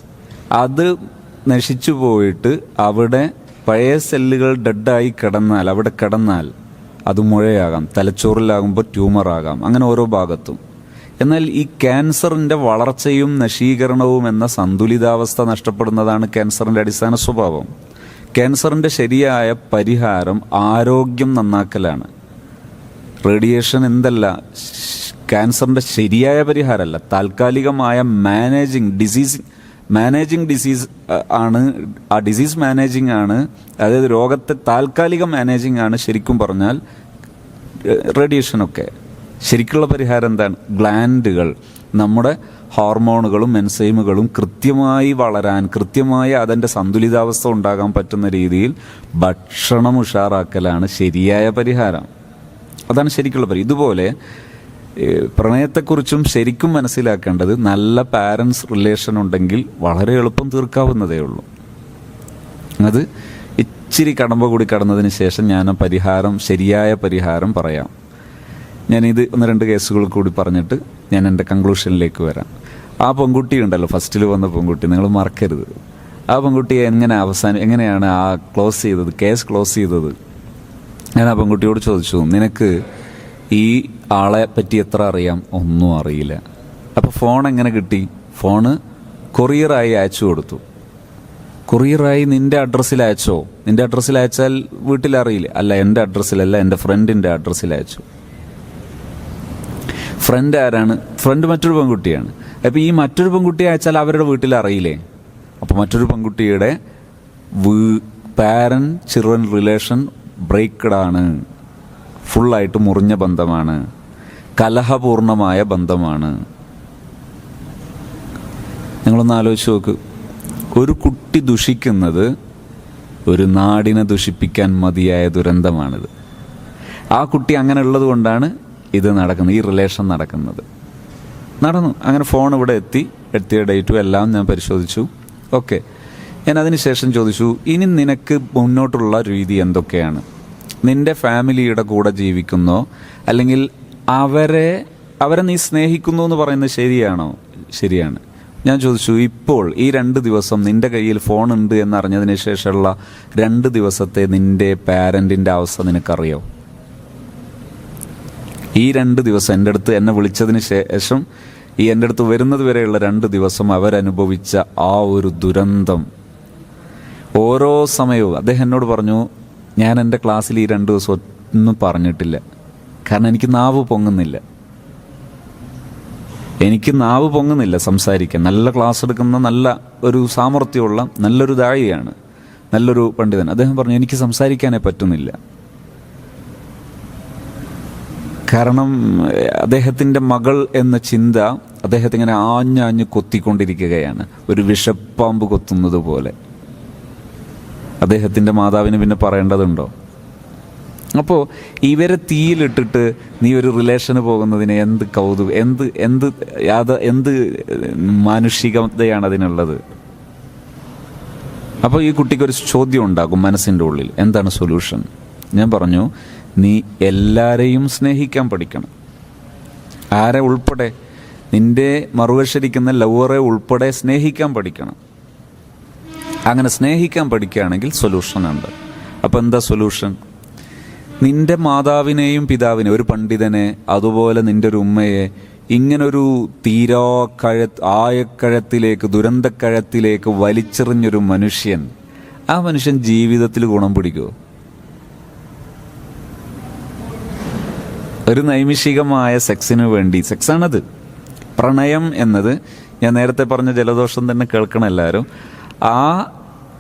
അത് നശിച്ചു പോയിട്ട് അവിടെ പഴയ സെല്ലുകൾ ഡെഡായി കിടന്നാൽ, അവിടെ കിടന്നാൽ അത് മുഴയാകാം, തലച്ചോറിലാകുമ്പോൾ ട്യൂമറാകാം, അങ്ങനെ ഓരോ ഭാഗത്തും. എന്നാൽ ഈ ക്യാൻസറിൻ്റെ വളർച്ചയും നശീകരണവും എന്ന സന്തുലിതാവസ്ഥ നഷ്ടപ്പെടുന്നതാണ് ക്യാൻസറിൻ്റെ അടിസ്ഥാന സ്വഭാവം. ക്യാൻസറിൻ്റെ ശരിയായ പരിഹാരം ആരോഗ്യം നന്നാക്കലാണ്. റേഡിയേഷൻ എന്തല്ല, ക്യാൻസറിൻ്റെ ശരിയായ പരിഹാരമല്ല, താൽക്കാലികമായ മാനേജിങ് ഡിസീസ് ആണ്. ആ ഡിസീസ് മാനേജിങ് ആണ്, അതായത് രോഗത്തെ താൽക്കാലിക മാനേജിങ് ആണ് ശരിക്കും പറഞ്ഞാൽ റേഡിയേഷനൊക്കെ. ശരിക്കുള്ള പരിഹാരം എന്താണ്? ഗ്ലാൻഡുകൾ, നമ്മുടെ ഹോർമോണുകളും എൻസൈമുകളും കൃത്യമായി വളരാൻ, കൃത്യമായി അതിൻ്റെ സന്തുലിതാവസ്ഥ ഉണ്ടാകാൻ പറ്റുന്ന രീതിയിൽ ഭക്ഷണം ഉഷാറാക്കലാണ് ശരിയായ പരിഹാരം. അതാണ് ശരിക്കുള്ള പരിഹാരം. ഇതുപോലെ പ്രണയത്തെക്കുറിച്ചും ശരിക്കും മനസ്സിലാക്കേണ്ടത് നല്ല പാരൻസ് റിലേഷൻ ഉണ്ടെങ്കിൽ വളരെ എളുപ്പം തീർക്കാവുന്നതേ ഉള്ളൂ. അത് ഇച്ചിരി കടമ്പ കൂടി കടന്നതിന് ശേഷം ഞാൻ ശരിയായ പരിഹാരം പറയാം. ഞാനിത് 1-2 കേസുകൾ കൂടി പറഞ്ഞിട്ട് ഞാൻ എൻ്റെ കൺക്ലൂഷനിലേക്ക് വരാം. ആ പെൺകുട്ടി ഉണ്ടല്ലോ, ഫസ്റ്റിൽ വന്ന പെൺകുട്ടി, നിങ്ങൾ മറക്കരുത്. ആ പെൺകുട്ടിയെ എങ്ങനെയാണ് കേസ് ക്ലോസ് ചെയ്തത്? ഞാൻ ആ പെൺകുട്ടിയോട് ചോദിച്ചു, നിനക്ക് ഈ ആളെ പറ്റി എത്ര അറിയാം? ഒന്നും അറിയില്ല. അപ്പോൾ ഫോൺ എങ്ങനെ കിട്ടി? ഫോണ് കൊറിയറായി അയച്ചു കൊടുത്തു. കൊറിയറായി നിന്റെ അഡ്രസ്സിൽ അയച്ചോ? നിന്റെ അഡ്രസ്സിൽ അയച്ചാൽ വീട്ടിൽ അറിയില്ല. അല്ല, എൻ്റെ അഡ്രസ്സിലല്ല, എൻ്റെ ഫ്രണ്ടിൻ്റെ അഡ്രസ്സിൽ അയച്ചു. ഫ്രണ്ട് ആരാണ്? ഫ്രണ്ട് മറ്റൊരു പെൺകുട്ടിയാണ്. അപ്പോൾ ഈ മറ്റൊരു പെൺകുട്ടിയെ അയച്ചാൽ അവരുടെ വീട്ടിൽ അറിയില്ലേ? അപ്പോൾ മറ്റൊരു പെൺകുട്ടിയുടെ പാരന്റ് ചിൽഡ്രൻ റിലേഷൻ ബ്രേക്കഡാണ്, ഫുള്ളായിട്ട് മുറിഞ്ഞ ബന്ധമാണ്, കലഹപൂർണമായ ബന്ധമാണ്. നിങ്ങളൊന്ന് ആലോചിച്ച് നോക്ക്. ഒരു കുട്ടി ദുഷിക്കുന്നത് ഒരു നാടിനെ ദുഷിപ്പിക്കാൻ മതിയായ ദുരന്തമാണിത്. ആ കുട്ടി അങ്ങനെ ഉള്ളത് കൊണ്ടാണ് ഇത് നടക്കുന്നത്, ഈ റിലേഷൻ നടന്നു. അങ്ങനെ ഫോൺ ഇവിടെ എത്തിയ ഡേറ്റും എല്ലാം ഞാൻ പരിശോധിച്ചു. ഓക്കെ, ഞാൻ അതിന് ശേഷം ചോദിച്ചു, ഇനി നിനക്ക് മുന്നോട്ടുള്ള രീതി എന്തൊക്കെയാണ്? നിന്റെ ഫാമിലിയുടെ കൂടെ ജീവിക്കുന്നോ, അല്ലെങ്കിൽ അവരെ നീ സ്നേഹിക്കുന്നു എന്ന് പറയുന്നത് ശരിയാണോ? ശരിയാണ്. ഞാൻ ചോദിച്ചു, ഇപ്പോൾ ഈ 2 ദിവസം നിന്റെ കയ്യിൽ ഫോൺ ഉണ്ട് എന്നറിഞ്ഞതിന് ശേഷമുള്ള 2 ദിവസത്തെ നിന്റെ പാരന്റിന്റെ അവസ്ഥ നിനക്കറിയോ? ഈ 2 ദിവസം എന്നെ വിളിച്ചതിന് ശേഷം എൻ്റെ അടുത്ത് വരുന്നത് വരെയുള്ള 2 ദിവസം അവരനുഭവിച്ച ആ ഒരു ദുരന്തം, ഓരോ സമയവും അദ്ദേഹം എന്നോട് പറഞ്ഞു, ഞാൻ എൻ്റെ ക്ലാസ്സിൽ ഈ 2 ദിവസം ഒന്നും പറഞ്ഞിട്ടില്ല. കാരണം എനിക്ക് നാവ് പൊങ്ങുന്നില്ല സംസാരിക്കാൻ. നല്ല ക്ലാസ് എടുക്കുന്ന, നല്ല ഒരു സാമർത്ഥ്യമുള്ള നല്ലൊരു ദായിയാണ്, നല്ലൊരു പണ്ഡിതൻ. അദ്ദേഹം പറഞ്ഞു, എനിക്ക് സംസാരിക്കാനേ പറ്റുന്നില്ല. കാരണം അദ്ദേഹത്തിൻ്റെ മകൾ എന്ന ചിന്ത അദ്ദേഹത്തെ ഇങ്ങനെ ആഞ്ഞാഞ്ഞ് കൊത്തിക്കൊണ്ടിരിക്കുകയാണ്, ഒരു വിഷപ്പാമ്പ് കൊത്തുന്നത് പോലെ. അദ്ദേഹത്തിൻ്റെ മാതാവിന് പിന്നെ പറയേണ്ടതുണ്ടോ? അപ്പോൾ ഇവരെ തീയിലിട്ടിട്ട് നീ ഒരു റിലേഷന് പോകുന്നതിന് എന്ത് കൗതുകം, എന്ത് മാനുഷികതയാണ് അതിനുള്ളത്? അപ്പോൾ ഈ കുട്ടിക്കൊരു ചോദ്യം ഉണ്ടാകും മനസ്സിൻ്റെ ഉള്ളിൽ, എന്താണ് സൊല്യൂഷൻ? ഞാൻ പറഞ്ഞു, നീ എല്ലാരെയും സ്നേഹിക്കാൻ പഠിക്കണം. ആരെ ഉൾപ്പെടെ? നിന്റെ മറുവശരിക്കുന്ന ലവറെ ഉൾപ്പെടെ സ്നേഹിക്കാൻ പഠിക്കണം. അങ്ങനെ സ്നേഹിക്കാൻ പഠിക്കുകയാണെങ്കിൽ സൊല്യൂഷനുണ്ട്. അപ്പോൾ എന്താ സൊല്യൂഷൻ? നിന്റെ മാതാവിനെയും പിതാവിനെയും, ഒരു പണ്ഡിതനെ, അതുപോലെ നിന്റെ ഒരു ഉമ്മയെ, ഇങ്ങനൊരു ആയക്കഴത്തിലേക്ക്, ദുരന്തക്കഴത്തിലേക്ക് വലിച്ചെറിഞ്ഞൊരു മനുഷ്യൻ, ആ മനുഷ്യൻ ജീവിതത്തിൽ ഗുണം പിടിക്കുമോ? ഒരു നൈമിഷികമായ സെക്സിന് വേണ്ടി, സെക്സാണത്, പ്രണയം എന്നത്, ഞാൻ നേരത്തെ പറഞ്ഞ ജലദോഷം തന്നെ കേൾക്കണം എല്ലാവരും. ആ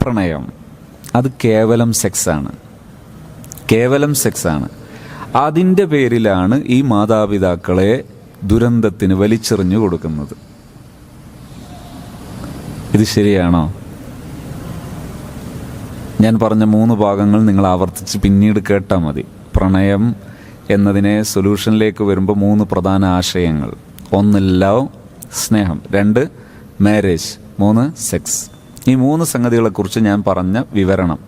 പ്രണയം അത് കേവലം സെക്സാണ്. അതിൻ്റെ പേരിലാണ് ഈ മാതാപിതാക്കളെ ദുരന്തത്തിന് വലിച്ചെറിഞ്ഞു കൊടുക്കുന്നത്. ഇത് ശരിയാണോ? ഞാൻ പറഞ്ഞ 3 ഭാഗങ്ങൾ നിങ്ങൾ ആവർത്തിച്ച് പിന്നീട് കേട്ടാൽ മതി. പ്രണയം എന്നതിനെ സൊല്യൂഷനിലേക്ക് വരുമ്പോൾ 3 പ്രധാന ആശയങ്ങൾ: 1 ലവ്, സ്നേഹം; 2 മാരേജ്; 3 സെക്സ്. ഈ 3 സംഗതികളെക്കുറിച്ച് ഞാൻ പറഞ്ഞ വിവരണം,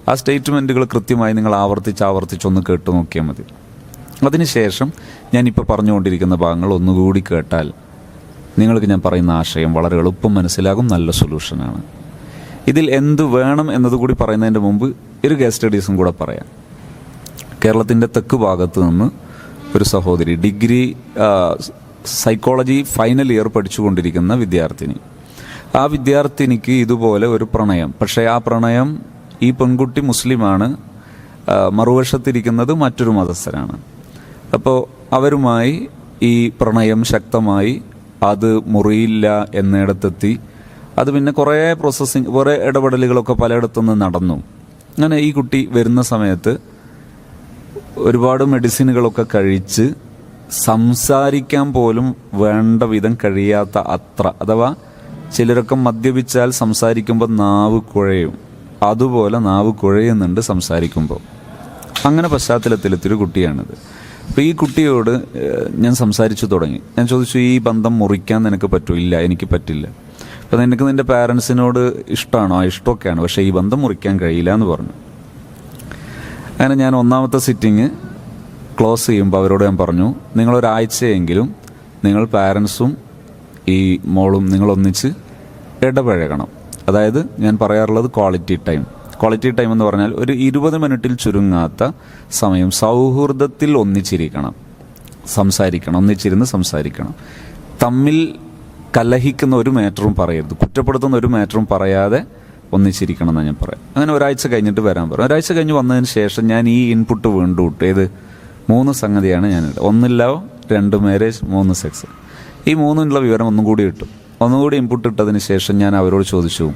ആ സ്റ്റേറ്റ്മെൻറ്റുകൾ കൃത്യമായി നിങ്ങൾ ആവർത്തിച്ചൊന്ന് കേട്ടു നോക്കിയാൽ മതി. അതിനുശേഷം ഞാനിപ്പോൾ പറഞ്ഞുകൊണ്ടിരിക്കുന്ന ഭാഗങ്ങൾ ഒന്നുകൂടി കേട്ടാൽ നിങ്ങൾക്ക് ഞാൻ പറയുന്ന ആശയം വളരെ എളുപ്പം മനസ്സിലാകും, നല്ല സൊല്യൂഷനാണ്. ഇതിൽ എന്ത് വേണം എന്നതുകൂടി പറയുന്നതിൻ്റെ മുമ്പ് ഒരു കേസ് സ്റ്റഡീസും കൂടെ പറയാം. കേരളത്തിൻ്റെ തെക്ക് ഭാഗത്ത് നിന്ന് ഒരു സഹോദരി, ഡിഗ്രി സൈക്കോളജി ഫൈനൽ ഇയർ പഠിച്ചുകൊണ്ടിരിക്കുന്ന വിദ്യാർത്ഥിനി. ആ വിദ്യാർത്ഥിനിക്ക് ഇതുപോലെ ഒരു പ്രണയം. പക്ഷേ ആ പ്രണയം, ഈ പെൺകുട്ടി മുസ്ലിമാണ്, മറുവശത്തിരിക്കുന്നത് മറ്റൊരു മതസ്ഥരാണ്. അപ്പോൾ അവരുമായി ഈ പ്രണയം ശക്തമായി, അത് മുറിയില്ല എന്നിടത്തെത്തി. അത് പിന്നെ കുറേ പ്രോസസ്സിങ്, കുറേ ഇടപെടലുകളൊക്കെ പലയിടത്തുനിന്ന് നടന്നു. അങ്ങനെ ഈ കുട്ടി വരുന്ന സമയത്ത് ഒരുപാട് മെഡിസിനുകളൊക്കെ കഴിച്ച് സംസാരിക്കാൻ പോലും വേണ്ട വിധം കഴിയാത്ത അത്ര, അഥവാ ചിലരൊക്കെ മദ്യപിച്ചാൽ സംസാരിക്കുമ്പോൾ നാവ് കുഴയും, അതുപോലെ നാവ് കുഴയുന്നുണ്ട് സംസാരിക്കുമ്പോൾ. അങ്ങനെ പശ്ചാത്തലത്തിലെത്തിയൊരു കുട്ടിയാണിത്. അപ്പോൾ ഈ കുട്ടിയോട് ഞാൻ സംസാരിച്ചു തുടങ്ങി. ഞാൻ ചോദിച്ചു, ഈ ബന്ധം മുറിക്കാൻ നിനക്ക് പറ്റുമോ? ഇല്ല, എനിക്ക് പറ്റില്ല. അപ്പോൾ നിനക്ക് നിൻ്റെ പാരൻസിനോട് ഇഷ്ടമാണോ? ഇഷ്ടമൊക്കെയാണ്, പക്ഷേ ഈ ബന്ധം മുറിക്കാൻ കഴിയില്ല എന്ന് പറഞ്ഞു. അങ്ങനെ ഞാൻ ഒന്നാമത്തെ സിറ്റിങ് ക്ലോസ് ചെയ്യുമ്പോൾ അവരോട് ഞാൻ പറഞ്ഞു, നിങ്ങളൊരാഴ്ചയെങ്കിലും നിങ്ങൾ പാരൻസും ഈ മോളും നിങ്ങളൊന്നിച്ച് ഇടപഴകണം. അതായത് ഞാൻ പറയാറുള്ളത് ക്വാളിറ്റി ടൈം. ക്വാളിറ്റി ടൈം എന്ന് പറഞ്ഞാൽ ഒരു 20 മിനിറ്റിൽ ചുരുങ്ങാത്ത സമയം സൗഹൃദത്തിൽ ഒന്നിച്ചിരിക്കണം, സംസാരിക്കണം, ഒന്നിച്ചിരുന്ന് സംസാരിക്കണം. തമ്മിൽ കലഹിക്കുന്ന ഒരു മാറ്ററും പറയരുത്, കുറ്റപ്പെടുത്തുന്ന ഒരു മാറ്ററും പറയാതെ ഒന്നിച്ചിരിക്കണം എന്നാണ് ഞാൻ പറയാം. അങ്ങനെ ഒരാഴ്ച കഴിഞ്ഞിട്ട് വരാൻ പറഞ്ഞു. ഒരാഴ്ച കഴിഞ്ഞ് വന്നതിന് ശേഷം ഞാൻ ഈ ഇൻപുട്ട് വീണ്ടും ഇട്ടു. ഏത് 3 സംഗതിയാണ് ഞാനിട്ട്. 1 ലവ്, 2 മാരേജ്, 3 സെക്സ്. ഈ 3നുള്ള വിവരം ഒന്നും കൂടി ഇട്ടു. ഒന്നുകൂടി ഇൻപുട്ട് ഇട്ടതിന് ശേഷം ഞാൻ അവരോട് ചോദിച്ചു,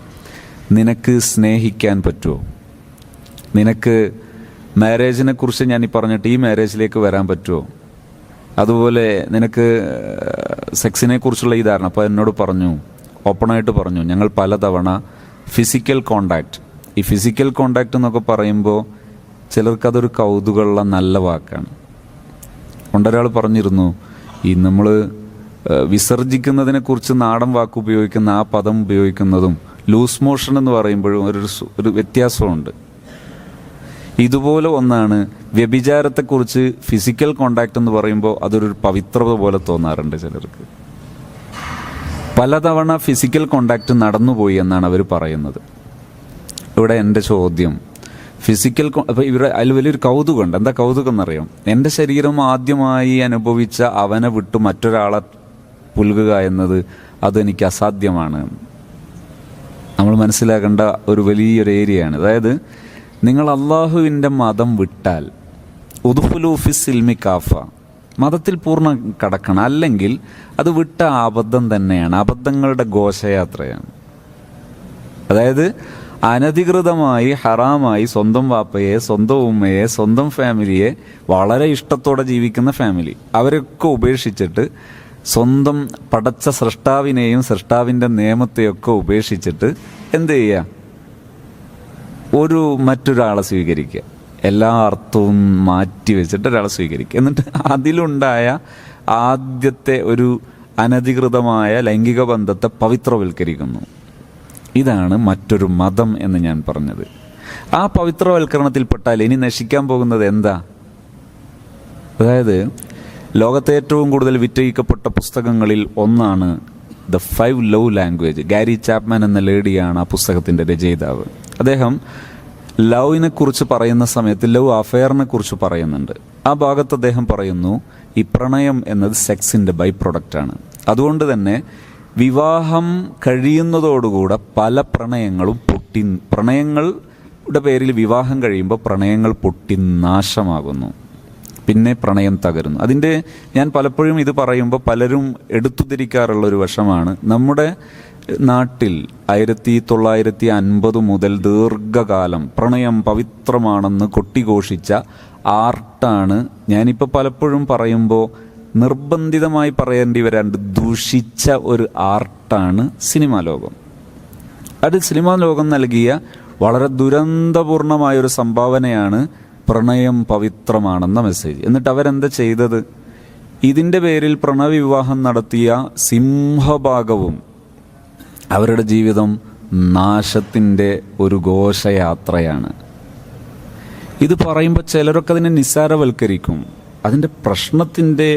നിനക്ക് സ്നേഹിക്കാൻ പറ്റുമോ? നിനക്ക് മാരേജിനെ കുറിച്ച് ഞാൻ ഈ പറഞ്ഞിട്ട് ഈ മാരേജിലേക്ക് വരാൻ പറ്റുമോ? അതുപോലെ നിനക്ക് സെക്സിനെ കുറിച്ചുള്ള ഈ ധാരണ. അപ്പോൾ എന്നോട് പറഞ്ഞു, ഓപ്പണായിട്ട് പറഞ്ഞു, ഞങ്ങൾ പലതവണ ഫിസിക്കൽ കോണ്ടാക്റ്റ്. ഈ ഫിസിക്കൽ കോണ്ടാക്റ്റ് എന്നൊക്കെ പറയുമ്പോൾ ചിലർക്കതൊരു കൗതുകമുള്ള നല്ല വാക്കാണ്. കൊണ്ടൊരാൾ പറഞ്ഞിരുന്നു, ഈ നമ്മൾ വിസർജിക്കുന്നതിനെക്കുറിച്ച് നാടൻ വാക്ക് ഉപയോഗിക്കുന്ന ആ പദം ഉപയോഗിക്കുന്നതും ലൂസ് മോഷൻ എന്ന് പറയുമ്പോഴും ഒരു വ്യത്യാസമുണ്ട്. ഇതുപോലെ ഒന്നാണ് വ്യഭിചാരത്തെക്കുറിച്ച് ഫിസിക്കൽ കോണ്ടാക്റ്റ് എന്ന് പറയുമ്പോൾ അതൊരു പവിത്രത പോലെ തോന്നാറുണ്ട് ചിലർക്ക്. പലതവണ ഫിസിക്കൽ കോണ്ടാക്റ്റ് നടന്നുപോയി എന്നാണ് അവർ പറയുന്നത്. ഇവിടെ എൻ്റെ ചോദ്യം, ഫിസിക്കൽ അപ്പോൾ ഇവരുടെ അതിൽ വലിയൊരു കൗതുകമുണ്ട്. എന്താ കൗതുകം എന്നറിയാം? എൻ്റെ ശരീരം ആദ്യമായി അനുഭവിച്ച അവനെ വിട്ട് മറ്റൊരാളെ പുൽകുക എന്നത് അതെനിക്ക് അസാധ്യമാണ്. നമ്മൾ മനസ്സിലാക്കേണ്ട ഒരു വലിയൊരു ഏരിയയാണ്. അതായത് നിങ്ങൾ അള്ളാഹുവിൻ്റെ മതം വിട്ടാൽ ഉദ്ഖുലൂ ഫിസ്സിൽമി കാഫ, മതത്തിൽ പൂർണ്ണ കടക്കണം. അല്ലെങ്കിൽ അത് വിട്ട അബദ്ധം തന്നെയാണ്, അബദ്ധങ്ങളുടെ ഘോഷയാത്രയാണ്. അതായത് അനധികൃതമായി ഹറാമായി സ്വന്തം വാപ്പയെ, സ്വന്തം ഉമ്മയെ, സ്വന്തം ഫാമിലിയെ, വളരെ ഇഷ്ടത്തോടെ ജീവിക്കുന്ന ഫാമിലി, അവരൊക്കെ ഉപേക്ഷിച്ചിട്ട് സ്വന്തം പടച്ച സൃഷ്ടാവിനെയും സൃഷ്ടാവിൻ്റെ നിയമത്തെയൊക്കെ ഉപേക്ഷിച്ചിട്ട് എന്ത് ചെയ്യുക? മറ്റൊരാളെ സ്വീകരിക്കുക. എല്ലാ അർത്ഥവും മാറ്റി വെച്ചിട്ട് ഒരാളെ സ്വീകരിക്കുക. എന്നിട്ട് അതിലുണ്ടായ ആദ്യത്തെ ഒരു അനധികൃതമായ ലൈംഗിക ബന്ധത്തെ പവിത്രവൽക്കരിക്കുന്നു. ഇതാണ് മറ്റൊരു മതം എന്ന് ഞാൻ പറഞ്ഞത്. ആ പവിത്രവൽക്കരണത്തിൽപ്പെട്ടാൽ ഇനി നശിക്കാൻ പോകുന്നത് എന്താ? അതായത് ലോകത്തെ ഏറ്റവും കൂടുതൽ വിറ്റഴിക്കപ്പെട്ട പുസ്തകങ്ങളിൽ ഒന്നാണ് the 5 love language. Gary Chapman എന്ന ലേഡിയാണ് ആ പുസ്തകത്തിൻ്റെ രചയിതാവ്. അദ്ദേഹം ലവിനെ കുറിച്ച് പറയുന്ന സമയത്ത് ലവ് അഫെയറിനെ കുറിച്ച് പറയുന്നുണ്ട്. ആ ഭാഗത്ത് അദ്ദേഹം പറയുന്നു, ഈ പ്രണയം എന്നത് സെക്സിൻ്റെ ബൈ പ്രൊഡക്റ്റാണ്. അതുകൊണ്ട് തന്നെ വിവാഹം കഴിയുന്നതോടുകൂടെ പല പ്രണയങ്ങളുടെ പേരിൽ വിവാഹം കഴിയുമ്പോൾ പ്രണയങ്ങൾ പൊട്ടി നാശമാകുന്നു, പിന്നെ പ്രണയം തകരുന്നു. അതിൻ്റെ ഞാൻ പലപ്പോഴും ഇത് പറയുമ്പോൾ പലരും എടുത്തുതിരിക്കാറുള്ളൊരു വശമാണ്, നമ്മുടെ നാട്ടിൽ 1950 മുതൽ ദീർഘകാലം പ്രണയം പവിത്രമാണെന്ന് കൊട്ടിഘോഷിച്ച ആർട്ടാണ്. ഞാനിപ്പോൾ പലപ്പോഴും പറയുമ്പോൾ നിർബന്ധിതമായി പറയേണ്ടി വരാണ്ട് ദൂഷിച്ച ഒരു ആർട്ടാണ് സിനിമാ ലോകം. അത് സിനിമാ ലോകം നൽകിയ വളരെ ദുരന്തപൂർണമായൊരു സംഭാവനയാണ് പ്രണയം പവിത്രമാണെന്ന മെസ്സേജ്. എന്നിട്ട് അവരെന്താ ചെയ്തത്? ഇതിൻ്റെ പേരിൽ പ്രണയവിവാഹം നടത്തിയ സിംഹഭാഗവും അവരുടെ ജീവിതം നാശത്തിൻ്റെ ഒരു ഘോഷയാത്രയാണ്. ഇത് പറയുമ്പോൾ ചിലരൊക്കെ അതിനെ നിസ്സാരവൽക്കരിക്കും. അതിൻ്റെ പ്രശ്നത്തിൻ്റെ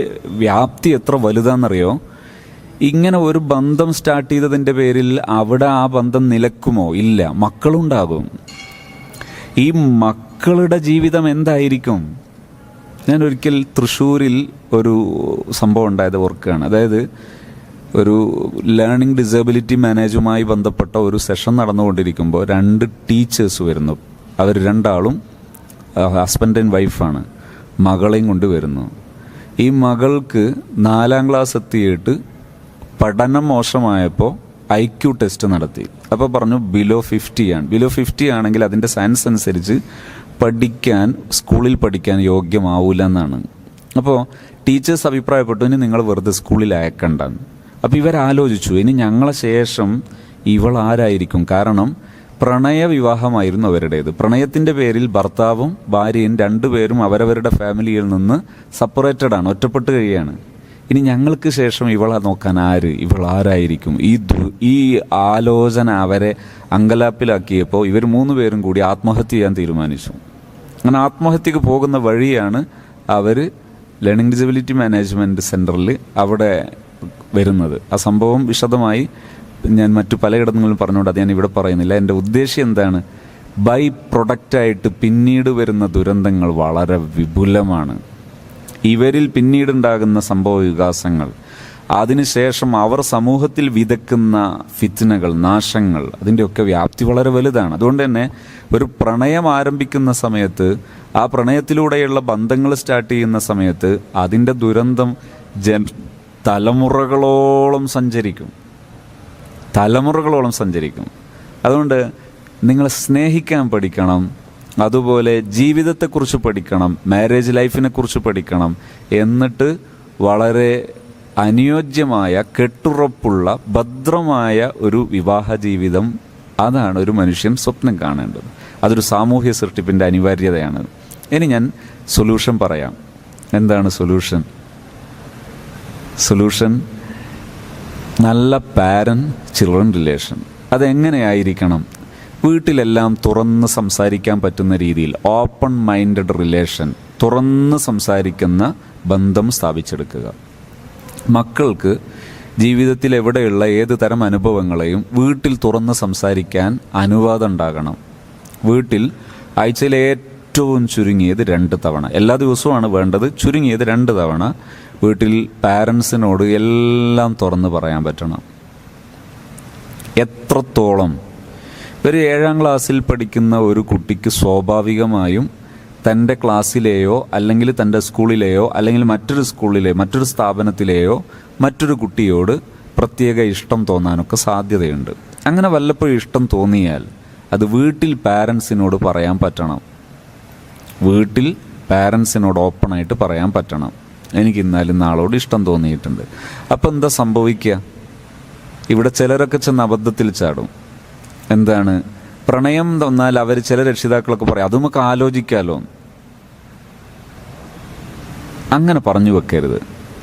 വ്യാപ്തി എത്ര വലുതാണെന്നറിയോ? ഇങ്ങനെ ഒരു ബന്ധം സ്റ്റാർട്ട് ചെയ്തതിൻ്റെ പേരിൽ അവിടെ ആ ബന്ധം നിലക്കുമോ? ഇല്ല, മക്കളുണ്ടാകും. ഈ മക്കളുടെ ജീവിതം എന്തായിരിക്കും? ഞാൻ ഒരിക്കൽ തൃശ്ശൂരിൽ ഒരു സംഭവം ഉണ്ടായത് ഓർക്കുകയാണ്. അതായത് ഒരു ലേണിംഗ് ഡിസേബിലിറ്റി മാനേജുമായി ബന്ധപ്പെട്ട ഒരു സെഷൻ നടന്നുകൊണ്ടിരിക്കുമ്പോൾ 2 ടീച്ചേഴ്സ് വരുന്നു. അവർ രണ്ടാളും ഹസ്ബൻഡ് ആൻഡ് വൈഫാണ്. മകളെയും കൊണ്ട് വരുന്നു. ഈ മകൾക്ക് 4ാം ക്ലാസ് എത്തിയിട്ട് പഠനം മോശമായപ്പോൾ IQ ടെസ്റ്റ് നടത്തി. അപ്പോൾ പറഞ്ഞു ബിലോ 50 ആണ്. ബിലോ 50 ആണെങ്കിൽ അതിൻ്റെ സയൻസ് അനുസരിച്ച് സ്കൂളിൽ പഠിക്കാൻ യോഗ്യമാവൂല എന്നാണ്. അപ്പോൾ ടീച്ചേഴ്സ് അഭിപ്രായപ്പെട്ടു, ഇനി നിങ്ങൾ വെറുതെ സ്കൂളിൽ അയക്കണ്ടെന്ന്. അപ്പോൾ ഇവരാലോചിച്ചു, ഇനി ഞങ്ങളെ ശേഷം ഇവൾ ആരായിരിക്കും? കാരണം പ്രണയവിവാഹമായിരുന്നു അവരുടേത്. പ്രണയത്തിൻ്റെ പേരിൽ ഭർത്താവും ഭാര്യയും 2 പേരും അവരവരുടെ ഫാമിലിയിൽ നിന്ന് സെപ്പറേറ്റഡ് ആണ്, ഒറ്റപ്പെട്ട് കഴിയാണ്. ഇനി ഞങ്ങൾക്ക് ശേഷം ഇവളെ നോക്കാൻ ഇവൾ ആരായിരിക്കും? ഈ ആലോചന അവരെ അങ്കലാപ്പിലാക്കിയപ്പോൾ ഇവർ 3 പേരും കൂടി ആത്മഹത്യ ചെയ്യാൻ തീരുമാനിച്ചു. അങ്ങനെ ആത്മഹത്യക്ക് പോകുന്ന വഴിയാണ് അവർ ലേണിംഗ് ഡിസബിലിറ്റി മാനേജ്മെൻറ്റ് സെൻറ്ററിൽ അവിടെ വരുന്നത്. ആ സംഭവം വിശദമായി ഞാൻ മറ്റു പലയിടങ്ങളിലും പറഞ്ഞുകൊണ്ട് അത് ഞാൻ ഇവിടെ പറയുന്നില്ല. എൻ്റെ ഉദ്ദേശ്യം എന്താണ്? ബൈ പ്രൊഡക്റ്റായിട്ട് പിന്നീട് വരുന്ന ദുരന്തങ്ങൾ വളരെ വിപുലമാണ്. ഇവരിൽ പിന്നീടുണ്ടാകുന്ന സംഭവ വികാസങ്ങൾ, അതിനുശേഷം അവർ സമൂഹത്തിൽ വിതക്കുന്ന ഫിത്നകൾ, നാശങ്ങൾ, അതിൻ്റെയൊക്കെ വ്യാപ്തി വളരെ വലുതാണ്. അതുകൊണ്ട് തന്നെ ഒരു പ്രണയം ആരംഭിക്കുന്ന സമയത്ത്, ആ പ്രണയത്തിലൂടെയുള്ള ബന്ധങ്ങൾ സ്റ്റാർട്ട് ചെയ്യുന്ന സമയത്ത് അതിൻ്റെ ദുരന്തം തലമുറകളോളം സഞ്ചരിക്കും. അതുകൊണ്ട് നിങ്ങൾ സ്നേഹിക്കാൻ പഠിക്കണം, അതുപോലെ ജീവിതത്തെക്കുറിച്ച് പഠിക്കണം, മാരേജ് ലൈഫിനെ കുറിച്ച് പഠിക്കണം. എന്നിട്ട് വളരെ അനുയോജ്യമായ, കെട്ടുറപ്പുള്ള, ഭദ്രമായ ഒരു വിവാഹ ജീവിതം, അതാണ് ഒരു മനുഷ്യൻ സ്വപ്നം കാണേണ്ടത്. അതൊരു സാമൂഹ്യ സൃഷ്ടിപ്പിൻ്റെ അനിവാര്യതയാണ്. ഇനി ഞാൻ സൊല്യൂഷൻ പറയാം. എന്താണ് സൊല്യൂഷൻ? നല്ല പാരന്റ് ചിൽഡ്രൻ റിലേഷൻ. അതെങ്ങനെയായിരിക്കണം? വീട്ടിലെല്ലാം തുറന്ന് സംസാരിക്കാൻ പറ്റുന്ന രീതിയിൽ ഓപ്പൺ മൈൻഡഡ് റിലേഷൻ, തുറന്ന് സംസാരിക്കുന്ന ബന്ധം സ്ഥാപിച്ചെടുക്കുക. മക്കൾക്ക് ജീവിതത്തിൽ എവിടെയുള്ള ഏത് തരം അനുഭവങ്ങളെയും വീട്ടിൽ തുറന്ന് സംസാരിക്കാൻ അനുവാദം ഉണ്ടാകണം. വീട്ടിൽ ആഴ്ചയിലെ ഏറ്റവും ചുരുങ്ങിയത് 2 തവണ, എല്ലാ ദിവസവുമാണ് വേണ്ടത്, ചുരുങ്ങിയത് 2 തവണ വീട്ടിൽ പാരൻസിനോട് എല്ലാം തുറന്ന് പറയാൻ പറ്റണം. എത്രത്തോളം ഒരു 7ാം ക്ലാസ്സിൽ പഠിക്കുന്ന ഒരു കുട്ടിക്ക് സ്വാഭാവികമായും തൻ്റെ ക്ലാസ്സിലെയോ അല്ലെങ്കിൽ തൻ്റെ സ്കൂളിലെയോ അല്ലെങ്കിൽ മറ്റൊരു സ്ഥാപനത്തിലെയോ മറ്റൊരു കുട്ടിയോട് പ്രത്യേക ഇഷ്ടം തോന്നാനൊക്കെ സാധ്യതയുണ്ട്. അങ്ങനെ വല്ലപ്പോഴും ഇഷ്ടം തോന്നിയാൽ അത് വീട്ടിൽ പാരൻസിനോട് പറയാൻ പറ്റണം. വീട്ടിൽ പാരൻസിനോട് ഓപ്പണായിട്ട് പറയാൻ പറ്റണം, എനിക്ക് ഇന്നാലും നാളോട് ഇഷ്ടം തോന്നിയിട്ടുണ്ട്. അപ്പം എന്താ സംഭവിക്കുക? ഇവിടെ ചിലരൊക്കെ ചെന്ന് അബദ്ധത്തിൽ ചാടും. എന്താണ്? പ്രണയം തന്നാൽ അവർ ചില രക്ഷിതാക്കളൊക്കെ പറയും, അത് നമുക്ക് ആലോചിക്കാമല്ലോ. അങ്ങനെ പറഞ്ഞു വെക്കരുത്.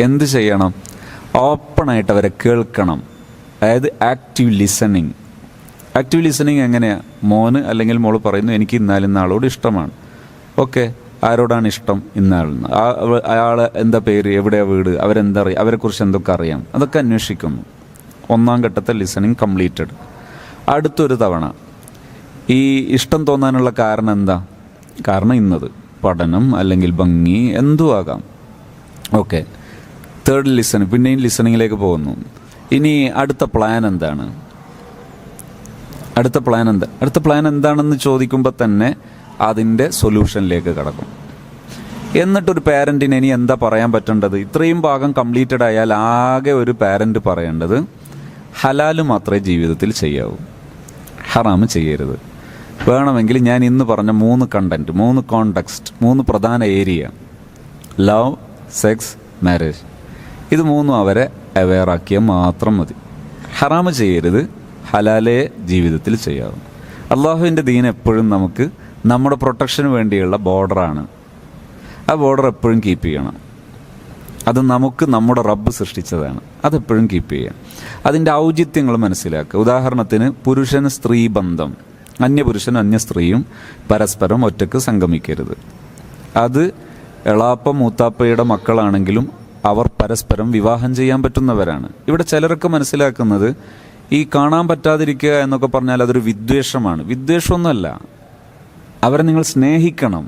എന്ത് ചെയ്യണം? ഓപ്പണായിട്ട് അവരെ കേൾക്കണം. അതായത് ആക്റ്റീവ് ലിസണിങ്. ആക്റ്റീവ് ലിസണിങ് എങ്ങനെയാണ്? മോന് അല്ലെങ്കിൽ മോള് പറയുന്നു, എനിക്ക് ഇന്നാലും നാളോട് ഇഷ്ടമാണ്. ഓക്കെ, ആരോടാണ് ഇഷ്ടം? ഇന്നാളിന്. അയാൾ എന്താ പേര്, എവിടെയാണ് വീട്, അവരെന്താ അറിയാം, അവരെക്കുറിച്ച് എന്തൊക്കെ അറിയാം, അതൊക്കെ അന്വേഷിക്കുന്നു. 1ാം ഘട്ടത്തെ ലിസണിങ് കംപ്ലീറ്റഡ്. അടുത്തൊരു തവണ ഈ ഇഷ്ടം തോന്നാനുള്ള കാരണം എന്താ? കാരണം ഇന്നത് പഠനം അല്ലെങ്കിൽ ഭംഗി എന്തും ആകാം. ഓക്കെ, 3rd ലിസണിങ്, പിന്നെയും ലിസണിങ്ങിലേക്ക് പോകുന്നു. ഇനി അടുത്ത പ്ലാൻ എന്താണ്? അടുത്ത പ്ലാൻ എന്താണെന്ന് ചോദിക്കുമ്പോൾ തന്നെ അതിൻ്റെ സൊല്യൂഷനിലേക്ക് കടക്കും. എന്നിട്ടൊരു പാരൻറ്റിന് ഇനി എന്താ പറയാൻ പറ്റേണ്ടത്? ഇത്രയും ഭാഗം കംപ്ലീറ്റഡ് ആയാൽ ആകെ ഒരു പാരൻറ്റ് പറയേണ്ടത് ഹലാല് മാത്രമേ ജീവിതത്തിൽ ചെയ്യാവൂ, ഹറാമ് ചെയ്യരുത്. വേണമെങ്കിൽ ഞാൻ ഇന്ന് പറഞ്ഞ 3 കണ്ടന്റ്, 3 കോണ്ടെക്സ്റ്റ്, 3 പ്രധാന ഏരിയ, ലവ്, സെക്സ്, മാരേജ്, ഇത് 3 അവരെ അവെയറാക്കിയാൽ മാത്രം മതി. ഹറാമ് ചെയ്യരുത്, ഹലാലേ ജീവിതത്തിൽ ചെയ്യാവും. അള്ളാഹുവിൻ്റെ ദീൻ എപ്പോഴും നമുക്ക് നമ്മുടെ പ്രൊട്ടക്ഷന് വേണ്ടിയുള്ള ബോർഡറാണ്. ആ ബോർഡർ എപ്പോഴും കീപ്പ് ചെയ്യണം. അത് നമുക്ക് നമ്മുടെ റബ്ബ് സൃഷ്ടിച്ചതാണ്, അതെപ്പോഴും കീപ്പ് ചെയ്യുക. അതിൻ്റെ ഔചിത്യങ്ങൾ മനസ്സിലാക്കുക. ഉദാഹരണത്തിന് പുരുഷൻ സ്ത്രീ ബന്ധം, അന്യപുരുഷനും അന്യ സ്ത്രീയും പരസ്പരം ഒറ്റക്ക് സംഗമിക്കരുത്. അത് എളാപ്പ മൂത്താപ്പയുടെ മക്കളാണെങ്കിലും അവർ പരസ്പരം വിവാഹം ചെയ്യാൻ പറ്റുന്നവരാണ്. ഇവിടെ ചിലരൊക്കെ മനസ്സിലാക്കുന്നത് ഈ കാണാൻ പറ്റാതിരിക്കുക എന്നൊക്കെ പറഞ്ഞാൽ അതൊരു വിദ്വേഷമാണ്. വിദ്വേഷമൊന്നുമല്ല, അവരെ നിങ്ങൾ സ്നേഹിക്കണം.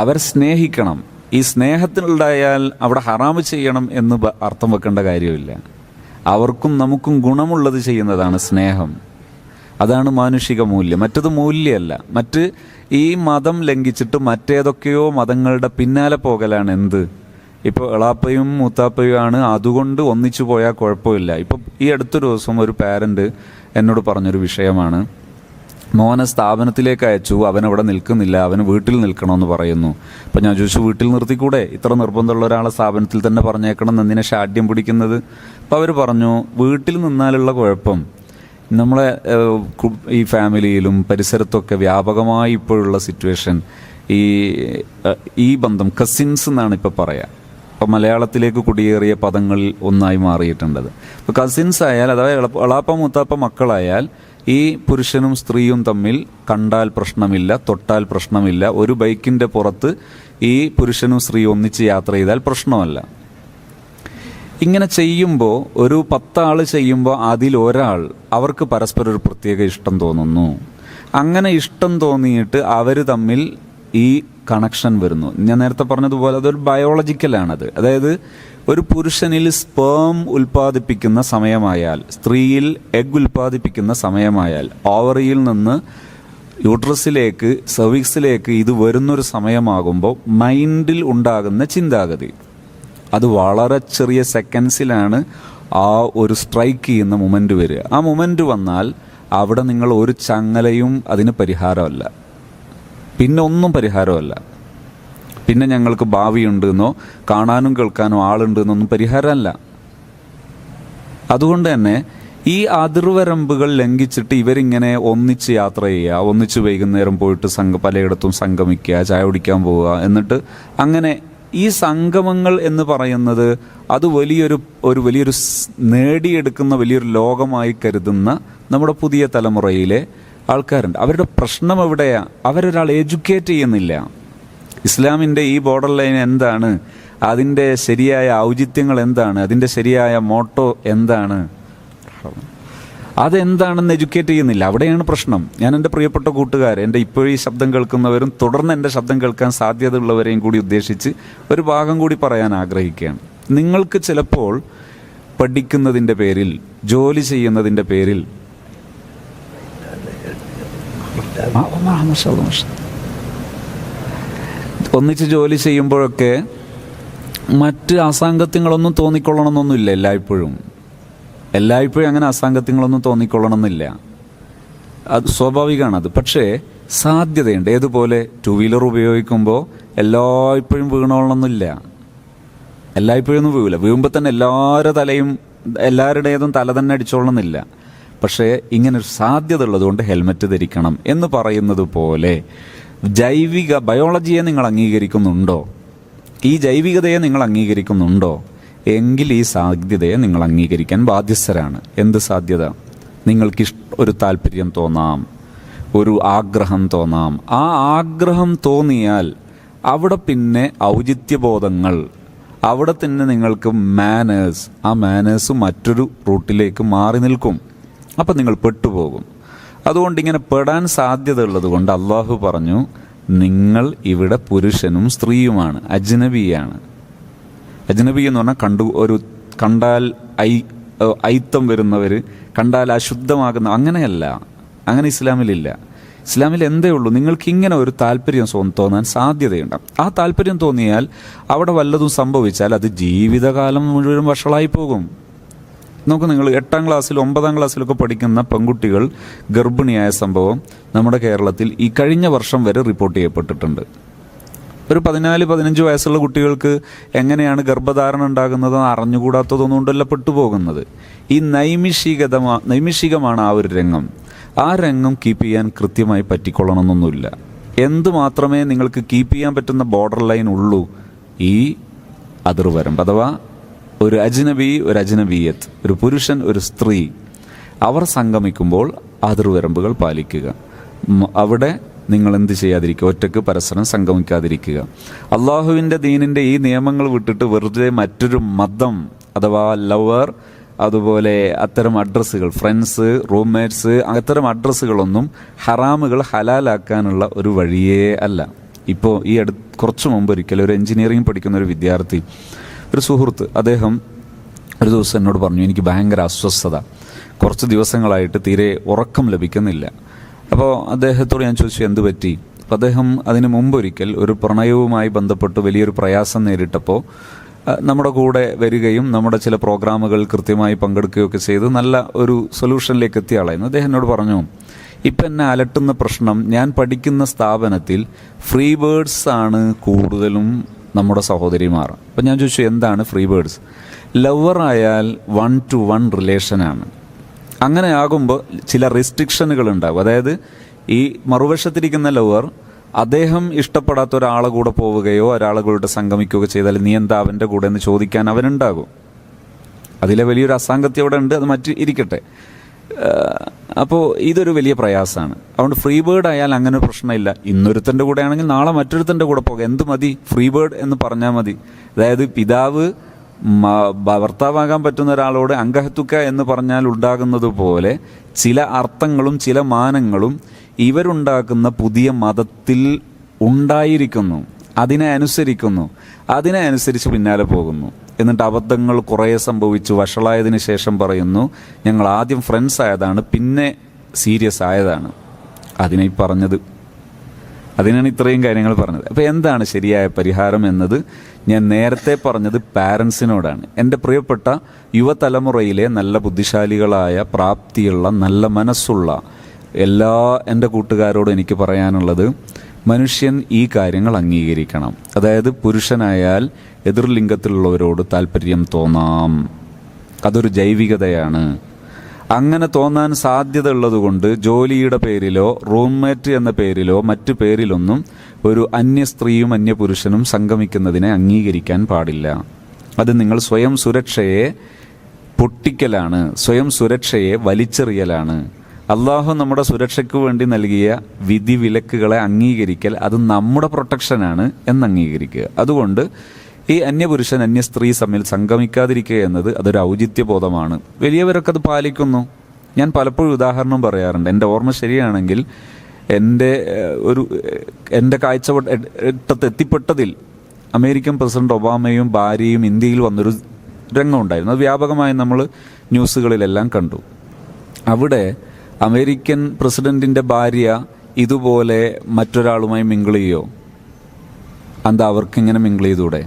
അവരെ സ്നേഹിക്കണം. ഈ സ്നേഹത്തിനുണ്ടായാൽ അവിടെ ഹറാമ് ചെയ്യണം എന്ന് അർത്ഥം വെക്കേണ്ട കാര്യമില്ല. അവർക്കും നമുക്കും ഗുണമുള്ളത് ചെയ്യുന്നതാണ് സ്നേഹം. അതാണ് മാനുഷിക മൂല്യം. മറ്റത് മൂല്യമല്ല. മറ്റ് ഈ മതം ലംഘിച്ചിട്ട് മറ്റേതൊക്കെയോ മതങ്ങളുടെ പിന്നാലെ പോകലാണ് എന്ത്. ഇപ്പോൾ എളാപ്പയും മൂത്താപ്പയും ആണ്, അതുകൊണ്ട് ഒന്നിച്ചു പോയാൽ കുഴപ്പമില്ല. ഇപ്പം ഈ അടുത്തൊരു ദിവസം ഒരു പാരന്റ് എന്നോട് പറഞ്ഞൊരു വിഷയമാണ്. മോനെ സ്ഥാപനത്തിലേക്ക് അയച്ചു, അവനവിടെ നിൽക്കുന്നില്ല, അവന് വീട്ടിൽ നിൽക്കണമെന്ന് പറയുന്നു. അപ്പം ഞാൻ ചോദിച്ചു, വീട്ടിൽ നിർത്തിക്കൂടെ? ഇത്ര നിർബന്ധമുള്ള ഒരാളെ സ്ഥാപനത്തിൽ തന്നെ പറഞ്ഞേക്കണം, എന്തിനെ ഷാഢ്യം പിടിക്കുന്നത്? അപ്പോൾ അവർ പറഞ്ഞു, വീട്ടിൽ നിന്നാലുള്ള കുഴപ്പം നമ്മളെ ഈ ഫാമിലിയിലും പരിസരത്തൊക്കെ വ്യാപകമായി ഇപ്പോഴുള്ള സിറ്റുവേഷൻ ഈ ബന്ധം കസിൻസ് എന്നാണ് ഇപ്പോൾ പറയാം. അപ്പോൾ മലയാളത്തിലേക്ക് കുടിയേറിയ പദങ്ങളിൽ ഒന്നായി മാറിയിട്ടുണ്ടത്. അപ്പോൾ കസിൻസ് ആയാൽ, അഥവാ എളാപ്പ മൂത്താപ്പ മക്കളായാൽ, ഈ പുരുഷനും സ്ത്രീയും തമ്മിൽ കണ്ടാൽ പ്രശ്നമില്ല, തൊട്ടാൽ പ്രശ്നമില്ല. ഒരു ബൈക്കിൻ്റെ പുറത്ത് ഈ പുരുഷനും സ്ത്രീയും ഒന്നിച്ച് യാത്ര ചെയ്താൽ പ്രശ്നമല്ല. ഇങ്ങനെ ചെയ്യുമ്പോൾ, ഒരു 10 ആൾ ചെയ്യുമ്പോൾ അതിലൊരാൾ അവർക്ക് പരസ്പരം ഒരു പ്രത്യേക ഇഷ്ടം തോന്നുന്നു. അങ്ങനെ ഇഷ്ടം തോന്നിയിട്ട് അവർ തമ്മിൽ ഈ കണക്ഷൻ വരുന്നു. ഞാൻ നേരത്തെ പറഞ്ഞതുപോലെ അതൊരു ബയോളജിക്കലാണത്. അതായത് ഒരു പുരുഷനിൽ സ്പേം ഉൽപ്പാദിപ്പിക്കുന്ന സമയമായാൽ, സ്ത്രീയിൽ എഗ് ഉൽപ്പാദിപ്പിക്കുന്ന സമയമായാൽ, ഓവറിയിൽ നിന്ന് യൂട്രസിലേക്ക്, സെർവിക്സിലേക്ക് ഇത് വരുന്നൊരു സമയമാകുമ്പോൾ മൈൻഡിൽ ഉണ്ടാകുന്ന ചിന്താഗതി അത് വളരെ ചെറിയ സെക്കൻഡ്സിലാണ് ആ ഒരു സ്ട്രൈക്ക് ചെയ്യുന്ന മൊമെൻ്റ് വരിക. ആ മൊമെൻ്റ് വന്നാൽ അവിടെ നിങ്ങൾ ഒരു ചങ്ങലയും അതിന് പരിഹാരമല്ല, പിന്നെ ഒന്നും പരിഹാരമല്ല. പിന്നെ ഞങ്ങൾക്ക് ഭാവിയുണ്ടെന്നോ കാണാനും കേൾക്കാനും ആളുണ്ടെന്നൊന്നും പരിഹാരമല്ല. അതുകൊണ്ട് തന്നെ ഈ അതിർവരമ്പുകൾ ലംഘിച്ചിട്ട് ഇവരിങ്ങനെ ഒന്നിച്ച് യാത്ര ചെയ്യുക, ഒന്നിച്ച് വൈകുന്നേരം പോയിട്ട് പലയിടത്തും സംഗമിക്കുക, ചായ കുടിക്കാൻ പോവുക, എന്നിട്ട് അങ്ങനെ ഈ സംഗമങ്ങൾ എന്ന് പറയുന്നത് അത് വലിയൊരു നേടിയെടുക്കുന്ന വലിയൊരു ലോകമായി കരുതുന്ന നമ്മുടെ പുതിയ തലമുറയിലെ ആൾക്കാരുണ്ട്. അവരുടെ പ്രശ്നം എവിടെയാണ്? അവരൊരാൾ എഡ്യൂക്കേറ്റ് ചെയ്യുന്നില്ല. ഇസ്ലാമിൻ്റെ ഈ ബോർഡർ ലൈൻ എന്താണ്, അതിൻ്റെ ശരിയായ ഔചിത്യങ്ങൾ എന്താണ്, അതിൻ്റെ ശരിയായ മോട്ടോ എന്താണ്, അതെന്താണെന്ന് എഡ്യൂക്കേറ്റ് ചെയ്യുന്നില്ല. അവിടെയാണ് പ്രശ്നം. ഞാൻ എൻ്റെ പ്രിയപ്പെട്ട കൂട്ടുകാർ, എൻ്റെ ഇപ്പോഴും ഈ ശബ്ദം കേൾക്കുന്നവരും തുടർന്ന് എൻ്റെ ശബ്ദം കേൾക്കാൻ സാധ്യതയുള്ളവരെയും കൂടി ഉദ്ദേശിച്ച് ഒരു ഭാഗം കൂടി പറയാൻ ആഗ്രഹിക്കുകയാണ്. നിങ്ങൾക്ക് ചിലപ്പോൾ പഠിക്കുന്നതിൻ്റെ പേരിൽ, ജോലി ചെയ്യുന്നതിൻ്റെ പേരിൽ ഒന്നിച്ച് ജോലി ചെയ്യുമ്പോഴൊക്കെ മറ്റ് അസാംഗത്യങ്ങളൊന്നും തോന്നിക്കൊള്ളണമെന്നൊന്നുമില്ല. എല്ലായ്പ്പോഴും അങ്ങനെ അസാംഗത്യങ്ങളൊന്നും തോന്നിക്കൊള്ളണമെന്നില്ല. അത് സ്വാഭാവികമാണത്. പക്ഷേ സാധ്യതയുണ്ട്. ഏതുപോലെ 2 വീലർ ഉപയോഗിക്കുമ്പോൾ എല്ലായ്പ്പോഴും വീണോളണമെന്നില്ല. എല്ലായ്പ്പോഴൊന്നും വീഴില്ല. വീഴുമ്പോൾ തന്നെ എല്ലാവരുടേതും തല തന്നെ അടിച്ചോളണമെന്നില്ല. പക്ഷേ ഇങ്ങനൊരു സാധ്യത ഉള്ളതുകൊണ്ട് ഹെൽമറ്റ് ധരിക്കണം എന്ന് പറയുന്നത് പോലെ ബയോളജിയെ നിങ്ങൾ അംഗീകരിക്കുന്നുണ്ടോ? ഈ ജൈവികതയെ നിങ്ങൾ അംഗീകരിക്കുന്നുണ്ടോ? എങ്കിൽ ഈ സാധ്യതയെ നിങ്ങൾ അംഗീകരിക്കാൻ ബാധ്യസ്ഥരാണ്. എന്ത് സാധ്യത? നിങ്ങൾക്ക് ഒരു താല്പര്യം തോന്നാം, ഒരു ആഗ്രഹം തോന്നാം. ആ ആഗ്രഹം തോന്നിയാൽ അവിടെ പിന്നെ ഔചിത്യബോധങ്ങൾ, അവിടെ തന്നെ നിങ്ങൾക്ക് ആ മാനേഴ്സ് മറ്റൊരു റൂട്ടിലേക്ക് മാറി നിൽക്കും. അപ്പം നിങ്ങൾ പെട്ടുപോകും. അതുകൊണ്ട് ഇങ്ങനെ പെടാൻ സാധ്യത ഉള്ളത് കൊണ്ട് അള്ളാഹു പറഞ്ഞു, നിങ്ങൾ ഇവിടെ പുരുഷനും സ്ത്രീയുമാണ്, അജ്നബിയാണ്. അജ്നബി എന്ന് പറഞ്ഞാൽ കണ്ടാൽ ഐത്തം വരുന്നവർ, കണ്ടാൽ അശുദ്ധമാകുന്ന, അങ്ങനെയല്ല. അങ്ങനെ ഇസ്ലാമിലില്ല. ഇസ്ലാമിൽ എന്തേ ഉള്ളൂ, നിങ്ങൾക്ക് ഇങ്ങനെ ഒരു താല്പര്യം തോന്നാൻ സാധ്യതയുണ്ട്. ആ താല്പര്യം തോന്നിയാൽ അവിടെ വല്ലതും സംഭവിച്ചാൽ അത് ജീവിതകാലം മുഴുവൻ വഷളായി പോകും. നോക്കൂ, നിങ്ങൾ 8ാം ക്ലാസ്സിൽ 9ാം ക്ലാസ്സിലൊക്കെ പഠിക്കുന്ന പെൺകുട്ടികൾ ഗർഭിണിയായ സംഭവം നമ്മുടെ കേരളത്തിൽ ഈ കഴിഞ്ഞ വർഷം വരെ റിപ്പോർട്ട് ചെയ്യപ്പെട്ടിട്ടുണ്ട്. ഒരു 14-15 വയസ്സുള്ള കുട്ടികൾക്ക് എങ്ങനെയാണ് ഗർഭധാരണം ഉണ്ടാകുന്നതെന്ന് അറിഞ്ഞുകൂടാത്തതൊന്നും കൊണ്ടല്ല പെട്ടുപോകുന്നത്. ഈ നൈമിഷികമാണ് ആ ഒരു രംഗം. ആ രംഗം കീപ്പ് ചെയ്യാൻ കൃത്യമായി പറ്റിക്കൊള്ളണമെന്നൊന്നുമില്ല. എന്ത് മാത്രമേ നിങ്ങൾക്ക് കീപ്പ് ചെയ്യാൻ പറ്റുന്ന ബോർഡർ ലൈൻ ഉള്ളൂ? ഈ അതിർവരമ്പ്. അഥവാ ഒരു അജ്നബി, ഒരു അജ്നബിയത്ത്, ഒരു പുരുഷൻ, ഒരു സ്ത്രീ, അവർ സംഗമിക്കുമ്പോൾ അതിർവരമ്പുകൾ പാലിക്കുക. അവിടെ നിങ്ങൾ എന്ത് ചെയ്യാതിരിക്കുക? ഒറ്റക്ക് പരസ്പരം സംഗമിക്കാതിരിക്കുക. അള്ളാഹുവിൻ്റെ ദീനിൻ്റെ ഈ നിയമങ്ങൾ വിട്ടിട്ട് വെറുതെ മറ്റൊരു മതം അഥവാ ലവർ, അതുപോലെ അത്തരം അഡ്രസ്സുകൾ, ഫ്രണ്ട്സ്, റൂംമേറ്റ്സ്, അത്തരം അഡ്രസ്സുകളൊന്നും ഹറാമുകൾ ഹലാലാക്കാനുള്ള ഒരു വഴിയേ അല്ല. ഇപ്പോൾ കുറച്ചു മുമ്പ് ഒരിക്കലും ഒരു എഞ്ചിനീയറിംഗ് പഠിക്കുന്ന ഒരു വിദ്യാർത്ഥി, ഒരു സുഹൃത്ത്, അദ്ദേഹം ഒരു ദിവസം എന്നോട് പറഞ്ഞു, എനിക്ക് ഭയങ്കര അസ്വസ്ഥത, കുറച്ച് ദിവസങ്ങളായിട്ട് തീരെ ഉറക്കം ലഭിക്കുന്നില്ല. അപ്പോൾ അദ്ദേഹത്തോട് ഞാൻ ചോദിച്ചു എന്ത് പറ്റി. അപ്പോൾ അദ്ദേഹം അതിന് മുമ്പൊരിക്കൽ ഒരു പ്രണയവുമായി ബന്ധപ്പെട്ട് വലിയൊരു പ്രയാസം നേരിട്ടപ്പോൾ നമ്മുടെ കൂടെ വരികയും നമ്മുടെ ചില പ്രോഗ്രാമുകൾ കൃത്യമായി പങ്കെടുക്കുകയൊക്കെ ചെയ്ത് നല്ല ഒരു സൊല്യൂഷനിലേക്ക് എത്തിയ ആളായിരുന്നു. അദ്ദേഹം എന്നോട് പറഞ്ഞു, ഇപ്പം എന്നെ അലട്ടുന്ന പ്രശ്നം, ഞാൻ പഠിക്കുന്ന സ്ഥാപനത്തിൽ ഫ്രീ ബേർഡ്സ് ആണ് കൂടുതലും നമ്മുടെ സഹോദരിമാർ. അപ്പം ഞാൻ ചോദിച്ചു എന്താണ് ഫ്രീ ബേർഡ്സ്? ലവർ ആയാൽ 1-to-1 റിലേഷനാണ്. അങ്ങനെ ആകുമ്പോൾ ചില റെസ്ട്രിക്ഷനുകൾ ഉണ്ടാകും. അതായത് ഈ മറുവശത്തിരിക്കുന്ന ലവർ അദ്ദേഹം ഇഷ്ടപ്പെടാത്ത ഒരാളെ കൂടെ പോവുകയോ ഒരാളെ കൂടെ സംഗമിക്കുകയോ ചെയ്താൽ നീ എന്താ അവൻ്റെ കൂടെ എന്ന് ചോദിക്കാൻ അവനുണ്ടാകും. അതിലെ വലിയൊരു അസാംഗത്യം അവിടെ ഉണ്ട്, അത് മറ്റ് ഇരിക്കട്ടെ. അപ്പോൾ ഇതൊരു വലിയ പ്രയാസമാണ്. അതുകൊണ്ട് ഫ്രീ ബേർഡ് ആയാൽ അങ്ങനെ പ്രശ്നമില്ല. ഇന്നൊരുത്തൻ്റെ കൂടെ ആണെങ്കിൽ നാളെ മറ്റൊരുത്തൻ്റെ കൂടെ പോകാം, എന്ത് മതി, ഫ്രീ ബേർഡ് എന്ന് പറഞ്ഞാൽ മതി. അതായത് പിതാവ് ഭർത്താവാകാൻ പറ്റുന്ന ഒരാളോട് അങ്കഹത്തുക്ക എന്ന് പറഞ്ഞാൽ ഉണ്ടാകുന്നത് പോലെ ചില അർത്ഥങ്ങളും ചില മാനങ്ങളും ഇവരുണ്ടാക്കുന്ന പുതിയ മതത്തിൽ ഉണ്ടായിരിക്കുന്നു. അതിനെ അനുസരിച്ച് പിന്നാലെ പോകുന്നു. എന്നിട്ട് അബദ്ധങ്ങൾ കുറേ സംഭവിച്ചു വഷളായതിനു ശേഷം പറയുന്നു, ഞങ്ങൾ ആദ്യം ഫ്രണ്ട്സ് ആയതാണ്, പിന്നെ സീരിയസ് ആയതാണ്. അതിനാണ് ഇത്രയും കാര്യങ്ങൾ പറഞ്ഞത്. അപ്പോൾ എന്താണ് ശരിയായ പരിഹാരം എന്നത് ഞാൻ നേരത്തെ പറഞ്ഞത് പാരൻസിനോടാണ്. എൻ്റെ പ്രിയപ്പെട്ട യുവതലമുറയിലെ നല്ല ബുദ്ധിശാലികളായ, പ്രാപ്തിയുള്ള, നല്ല മനസ്സുള്ള എൻ്റെ കൂട്ടുകാരോട് എനിക്ക് പറയാനുള്ളത്, മനുഷ്യൻ ഈ കാര്യങ്ങൾ അംഗീകരിക്കണം. അതായത് പുരുഷനായാൽ എതിർലിംഗത്തിലുള്ളവരോട് താല്പര്യം തോന്നാം, അതൊരു ജൈവികതയാണ്. അങ്ങനെ തോന്നാൻ സാധ്യത ഉള്ളതുകൊണ്ട് ജോലിയുടെ പേരിലോ റൂംമേറ്റ് എന്ന പേരിലോ മറ്റു പേരിലൊന്നും ഒരു അന്യ സ്ത്രീയും അന്യ പുരുഷനും സംഗമിക്കുന്നതിനെ അംഗീകരിക്കാൻ പാടില്ല. അത് നിങ്ങൾ സ്വയം സുരക്ഷയെ പൊട്ടിക്കലാണ്, സ്വയം സുരക്ഷയെ വലിച്ചെറിയലാണ്. അള്ളാഹു നമ്മുടെ സുരക്ഷയ്ക്ക് വേണ്ടി നൽകിയ വിധി വിലക്കുകളെ അംഗീകരിക്കൽ അത് നമ്മുടെ പ്രൊട്ടക്ഷനാണ് എന്ന് അംഗീകരിക്കുക. അതുകൊണ്ട് ഈ അന്യപുരുഷൻ അന്യ സ്ത്രീ തമ്മിൽ സംഗമിക്കാതിരിക്കുക എന്നത് അതൊരു ഔചിത്യബോധമാണ്. വലിയവരൊക്കെ അത് പാലിക്കുന്നു. ഞാൻ പലപ്പോഴും ഉദാഹരണം പറയാറുണ്ട്. എൻ്റെ ഓർമ്മ ശരിയാണെങ്കിൽ എൻ്റെ കാഴ്ചവട്ടത്തെത്തിപ്പെട്ടതിൽ അമേരിക്കൻ പ്രസിഡന്റ് ഒബാമയും ഭാര്യയും ഇന്ത്യയിൽ വന്നൊരു രംഗമുണ്ടായിരുന്നു. അത് വ്യാപകമായി നമ്മൾ ന്യൂസുകളിലെല്ലാം കണ്ടു. അവിടെ അമേരിക്കൻ പ്രസിഡന്റിൻ്റെ ഭാര്യ ഇതുപോലെ മറ്റൊരാളുമായി മിങ്കിൾ ചെയ്യോ? എന്താ അവർക്കിങ്ങനെ മിങ്കിൾ ചെയ്തൂടെ?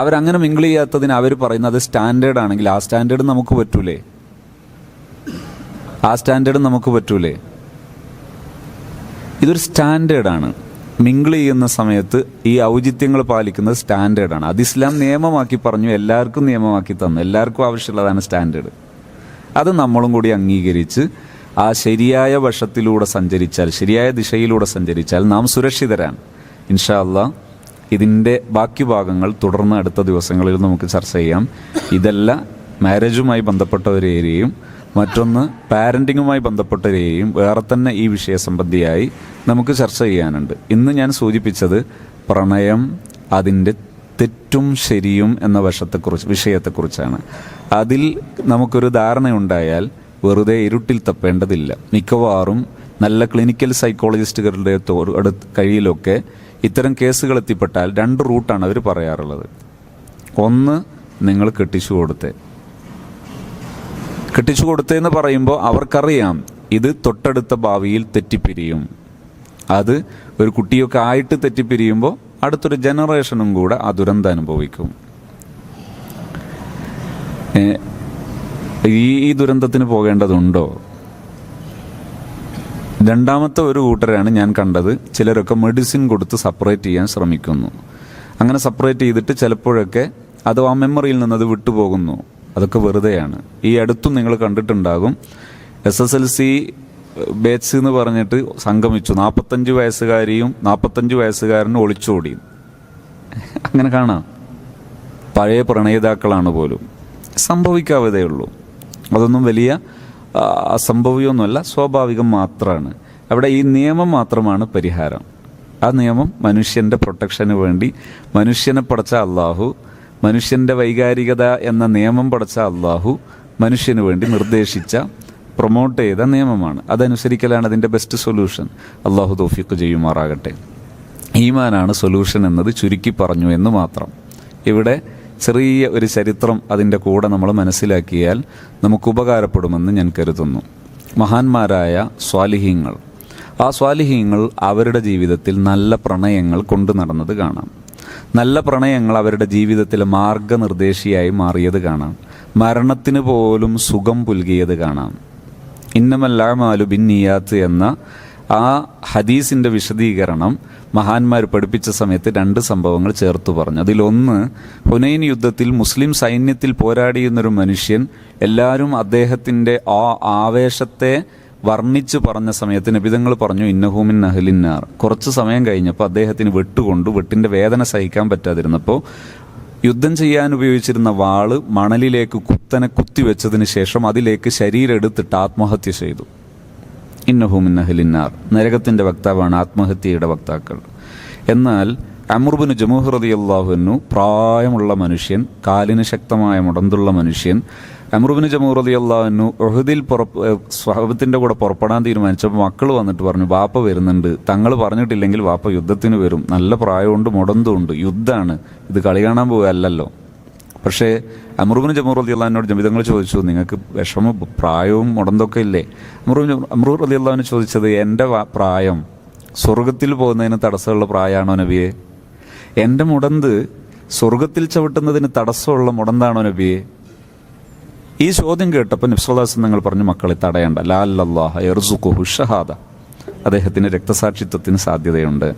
അവരങ്ങനെ മിങ്കിൾ ചെയ്യാത്തതിന് അവർ പറയുന്നത് സ്റ്റാൻഡേർഡ് ആണെങ്കിൽ ആ സ്റ്റാൻഡേർഡ് നമുക്ക് പറ്റൂലേ? ഇതൊരു സ്റ്റാൻഡേർഡാണ്. മിങ്കിൾ ചെയ്യുന്ന സമയത്ത് ഈ ഔചിത്യങ്ങൾ പാലിക്കുന്നത് സ്റ്റാൻഡേർഡാണ്. അത് ഇസ്ലാം നിയമമാക്കി പറഞ്ഞു, എല്ലാവർക്കും നിയമമാക്കി തന്നു, എല്ലാവർക്കും ആവശ്യമുള്ളതാണ് സ്റ്റാൻഡേർഡ്. അത് നമ്മളും കൂടി അംഗീകരിച്ച് ആ ശരിയായ വശത്തിലൂടെ സഞ്ചരിച്ചാൽ, ശരിയായ ദിശയിലൂടെ സഞ്ചരിച്ചാൽ നാം സുരക്ഷിതരാണ്. ഇൻഷാ അല്ലാഹ് ഇതിൻ്റെ ബാക്കി ഭാഗങ്ങൾ തുടർന്ന് അടുത്ത ദിവസങ്ങളിൽ നമുക്ക് ചർച്ച ചെയ്യാം. ഇതല്ല മാരേജുമായി ബന്ധപ്പെട്ട ഒരു ഏരിയയും മറ്റൊന്ന് പാരൻറ്റിങ്ങുമായി ബന്ധപ്പെട്ട ഒരു ഏരിയയും വേറെ തന്നെ ഈ വിഷയസംബന്ധിയായി നമുക്ക് ചർച്ച ചെയ്യാനുണ്ട്. ഇന്ന് ഞാൻ സൂചിപ്പിച്ചത് പ്രണയം, അതിൻ്റെ തെറ്റും ശരിയും എന്ന വിഷയത്തെക്കുറിച്ചാണ്. അതിൽ നമുക്കൊരു ധാരണയുണ്ടായാൽ വെറുതെ ഇരുട്ടിൽ തപ്പേണ്ടതില്ല. മിക്കവാറും നല്ല ക്ലിനിക്കൽ സൈക്കോളജിസ്റ്റുകളുടെ കയ്യിലൊക്കെ ഇത്തരം കേസുകൾ എത്തിപ്പെട്ടാൽ 2 റൂട്ടാണ് അവർ പറയാറുള്ളത്. ഒന്ന്, നിങ്ങൾ കെട്ടിച്ചു കൊടുത്തേന്ന് പറയുമ്പോൾ അവർക്കറിയാം ഇത് തൊട്ടടുത്ത ഭാവിയിൽ തെറ്റിപ്പിരിയും. അത് ഒരു കുട്ടിയൊക്കെ ആയിട്ട് തെറ്റിപ്പിരിയുമ്പോൾ അടുത്തൊരു ജനറേഷനും കൂടെ ആ ദുരന്തം അനുഭവിക്കും. ഈ ദുരന്തത്തിന് പോകേണ്ടതുണ്ടോ? രണ്ടാമത്തെ ഒരു കൂട്ടരാണ് ഞാൻ കണ്ടത്. ചിലരൊക്കെ മെഡിസിൻ കൊടുത്ത് സെപ്പറേറ്റ് ചെയ്യാൻ ശ്രമിക്കുന്നു. അങ്ങനെ സെപ്പറേറ്റ് ചെയ്തിട്ട് ചിലപ്പോഴൊക്കെ അത് ആ മെമ്മറിയിൽ നിന്നത് വിട്ടുപോകുന്നു. അതൊക്കെ വെറുതെയാണ്. ഈ അടുത്തും നിങ്ങൾ കണ്ടിട്ടുണ്ടാകും, SSLC ബാച്ച് എന്ന് പറഞ്ഞിട്ട് സംഗമിച്ചു. 45 വയസ്സുകാരിയും 45 വയസ്സുകാരനും ഒളിച്ചോടി. അങ്ങനെ കാണാം. പഴയ പ്രണയിതാക്കളാണ് പോലും. സംഭവിക്കാവതേ ഉള്ളൂ. അതൊന്നും വലിയ അസംഭവ്യമൊന്നുമല്ല, സ്വാഭാവികം മാത്രമാണ്. അവിടെ ഈ നിയമം മാത്രമാണ് പരിഹാരം. ആ നിയമം മനുഷ്യൻ്റെ പ്രൊട്ടക്ഷന് വേണ്ടി മനുഷ്യനെ പടച്ച അള്ളാഹു, മനുഷ്യൻ്റെ വൈകാരികത എന്ന നിയമം പടച്ച അള്ളാഹു മനുഷ്യന് വേണ്ടി നിർദ്ദേശിച്ച, പ്രൊമോട്ട് ചെയ്ത നിയമമാണ്. അതനുസരിക്കലാണ് അതിൻ്റെ ബെസ്റ്റ് സൊല്യൂഷൻ. അള്ളാഹു തൗഫീഖ് ചെയ്യുമാറാകട്ടെ. ഈമാനാണ് സൊല്യൂഷൻ എന്നത് ചുരുക്കി പറഞ്ഞു എന്ന് മാത്രം. ഇവിടെ ചെറിയ ഒരു ചരിത്രം അതിൻ്റെ കൂടെ നമ്മൾ മനസ്സിലാക്കിയാൽ നമുക്ക് ഉപകാരപ്പെടുമെന്ന് ഞാൻ കരുതുന്നു. മഹാന്മാരായ സ്വാലിഹീങ്ങൾ, ആ സ്വാലിഹീങ്ങൾ അവരുടെ ജീവിതത്തിൽ നല്ല പ്രണയങ്ങൾ കൊണ്ടു നടന്നത് കാണാം. നല്ല പ്രണയങ്ങൾ അവരുടെ ജീവിതത്തിലെ മാർഗനിർദ്ദേശിയായി മാറിയത് കാണാം. മരണത്തിന് പോലും സുഖം പുൽകിയത് കാണാം. ഇന്നമല്ലാമാലു ബിന്നിയാത്ത് എന്ന ആ ഹദീസിൻ്റെ വിശദീകരണം മഹാന്മാർ പഠിപ്പിച്ച സമയത്ത് 2 സംഭവങ്ങൾ ചേർത്ത് പറഞ്ഞു. അതിലൊന്ന്, ഹുനൈൻ യുദ്ധത്തിൽ മുസ്ലിം സൈന്യത്തിൽ പോരാടിയുന്നൊരു മനുഷ്യൻ എല്ലാവരും അദ്ദേഹത്തിൻ്റെ ആ ആവേശത്തെ വർണ്ണിച്ച് പറഞ്ഞ സമയത്ത് നബിതങ്ങൾ പറഞ്ഞു ഇന്നഹു മിൻ അഹ്ലിന്നാർ. കുറച്ച് സമയം കഴിഞ്ഞപ്പോൾ അദ്ദേഹത്തിന് വെട്ടിൻ്റെ വേദന സഹിക്കാൻ പറ്റാതിരുന്നപ്പോൾ യുദ്ധം ചെയ്യാൻ ഉപയോഗിച്ചിരുന്ന വാള് മണലിലേക്ക് കുത്തനെ കുത്തിവെച്ചതിന് ശേഷം അതിലേക്ക് ശരീരം എടുത്തിട്ട് ആത്മഹത്യ ചെയ്തു. ഇന്നഹു മിൻ അഹ്ലിന്നാർ, നരകത്തിൻ്റെ വക്താവാണ് ആത്മഹത്യയുടെ വക്താക്കൾ. എന്നാൽ അംർ ഇബ്നു ജമൂഹ് റളിയല്ലാഹു അൻഹു, പ്രായമുള്ള മനുഷ്യൻ, കാലിന് ശക്തമായ മുടന്തുള്ള മനുഷ്യൻ, അംർ ഇബ്നു ജമൂഹ് റളിയല്ലാഹു അൻഹു ഉഹദിൽ സ്വഹാബത്തിൻ്റെ കൂടെ പുറപ്പെടാൻ തീരുമാനിച്ചപ്പോൾ മക്കൾ വന്നിട്ട് പറഞ്ഞു, വാപ്പ വരുന്നുണ്ട്, തങ്ങൾ പറഞ്ഞിട്ടില്ലെങ്കിൽ വാപ്പ യുദ്ധത്തിന് വരും, നല്ല പ്രായമുണ്ട്, മുടന്തുണ്ട്, യുദ്ധമാണ്, ഇത് കളി കാണാൻ പോവുകയല്ലല്ലോ. പക്ഷേ അംർ ഇബ്നു ജമൂഹ് റളിയല്ലാഹു അൻഹു നബിതങ്ങൾ ചോദിച്ചു, നിങ്ങൾക്ക് വിഷമം പ്രായവും മുടന്തൊക്കെ ഇല്ലേ? അംർ റളിയല്ലാഹു അൻഹു ചോദിച്ചത്, എൻ്റെ പ്രായം സ്വർഗത്തിൽ പോകുന്നതിന് തടസ്സമുള്ള പ്രായമാണോ നബിയെ? എൻ്റെ മുടന്ത് സ്വർഗത്തിൽ ചവിട്ടുന്നതിന് തടസ്സമുള്ള മുടന്താണോ നബിയെ? ഈ ചോദ്യം കേട്ടപ്പോൾ നബി സല്ലല്ലാഹു അലൈഹി വസല്ലം തങ്ങൾ പറഞ്ഞു, മക്കളെ തടയണ്ട, ലഅല്ലല്ലാഹ യർസുഖുഹു ഷഹാദ, അദ്ദേഹത്തിന് രക്തസാക്ഷിത്വത്തിന് സാധ്യതയുണ്ട്.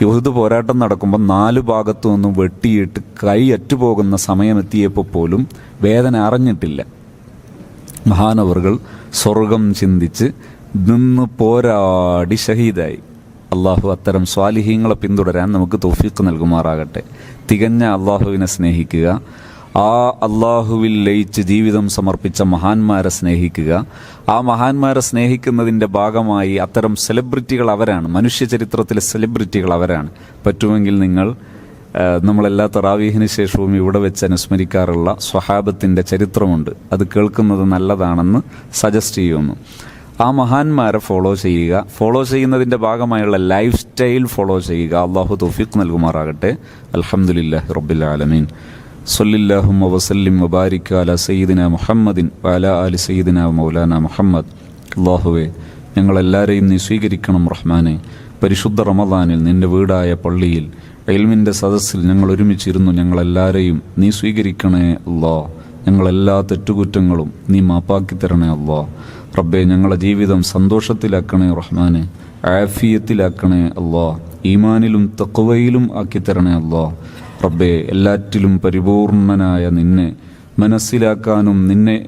യുഹദ് പോരാട്ടം നടക്കുമ്പോൾ 4 ഭാഗത്തു നിന്നും വെട്ടിയിട്ട് കൈ അറ്റുപോകുന്ന സമയമെത്തിയപ്പോൾ പോലും വേദന അറിഞ്ഞിട്ടില്ല. മഹാനവറുകൾ സ്വർഗം ചിന്തിച്ച് നിന്ന് പോരാടി ഷഹീദായി. അള്ളാഹു അത്തരം സ്വാലിഹീങ്ങളെ പിന്തുടരാൻ നമുക്ക് തൗഫീഖ് നൽകുമാറാകട്ടെ. തികഞ്ഞ അള്ളാഹുവിനെ സ്നേഹിക്കുക, ആ അള്ളാഹുവിൽ ലയിച്ച് ജീവിതം സമർപ്പിച്ച മഹാന്മാരെ സ്നേഹിക്കുക. ആ മഹാന്മാരെ സ്നേഹിക്കുന്നതിൻ്റെ ഭാഗമായി അത്തരം സെലിബ്രിറ്റികൾ അവരാണ്, മനുഷ്യ ചരിത്രത്തിലെ സെലിബ്രിറ്റികൾ അവരാണ്. പറ്റുമെങ്കിൽ നമ്മളെല്ലാ തറാവീഹിന് ശേഷവും ഇവിടെ വെച്ച് അനുസ്മരിക്കാറുള്ള സ്വഹാബത്തിൻ്റെ ചരിത്രമുണ്ട്, അത് കേൾക്കുന്നത് നല്ലതാണെന്ന് സജസ്റ്റ് ചെയ്യുന്നു. ആ മഹാന്മാരെ ഫോളോ ചെയ്യുക, ഫോളോ ചെയ്യുന്നതിൻ്റെ ഭാഗമായുള്ള ലൈഫ് സ്റ്റൈൽ ഫോളോ ചെയ്യുക. അള്ളാഹു തൗഫീഖ് നൽകുമാറാകട്ടെ. അൽഹംദുലില്ലാഹി റബ്ബിൽ ആലമീൻ. സല്ലല്ലാഹുമ്മ വസല്ലിം വബാരിക അലാ സയ്യിദിന മുഹമ്മദിൻ വഅലാ ആലി സയ്യിദിന മൗലാന മുഹമ്മദ്. അല്ലാഹുവേ, ഞങ്ങളെല്ലാവരെയും നീ സ്വീകരിക്കണം റഹ്മാനെ. പരിശുദ്ധ റമദാനിൽ നിന്റെ വീടായ പള്ളിയിൽ ഇൽമിൻ്റെ സദസ്സിൽ ഞങ്ങൾ ഒരുമിച്ചിരുന്നു, ഞങ്ങളെല്ലാവരെയും നീ സ്വീകരിക്കണേ അല്ലാ. ഞങ്ങളെല്ലാ തെറ്റുകുറ്റങ്ങളും നീ മാപ്പാക്കി തരണേ അല്ലാ. റബ്ബേ, ഞങ്ങളെ ജീവിതം സന്തോഷത്തിലാക്കണേ റഹ്മാനെ, ആഫിയത്തിലാക്കണേ അല്ലാ, ഈമാനിലും തഖ്വയിലും ആക്കി തരണേ അല്ലാ. റബ്ബേ, എല്ലാറ്റിലും പരിപൂർണനായ നിന്നെ മനസ്സിലാക്കാനും നിന്നെ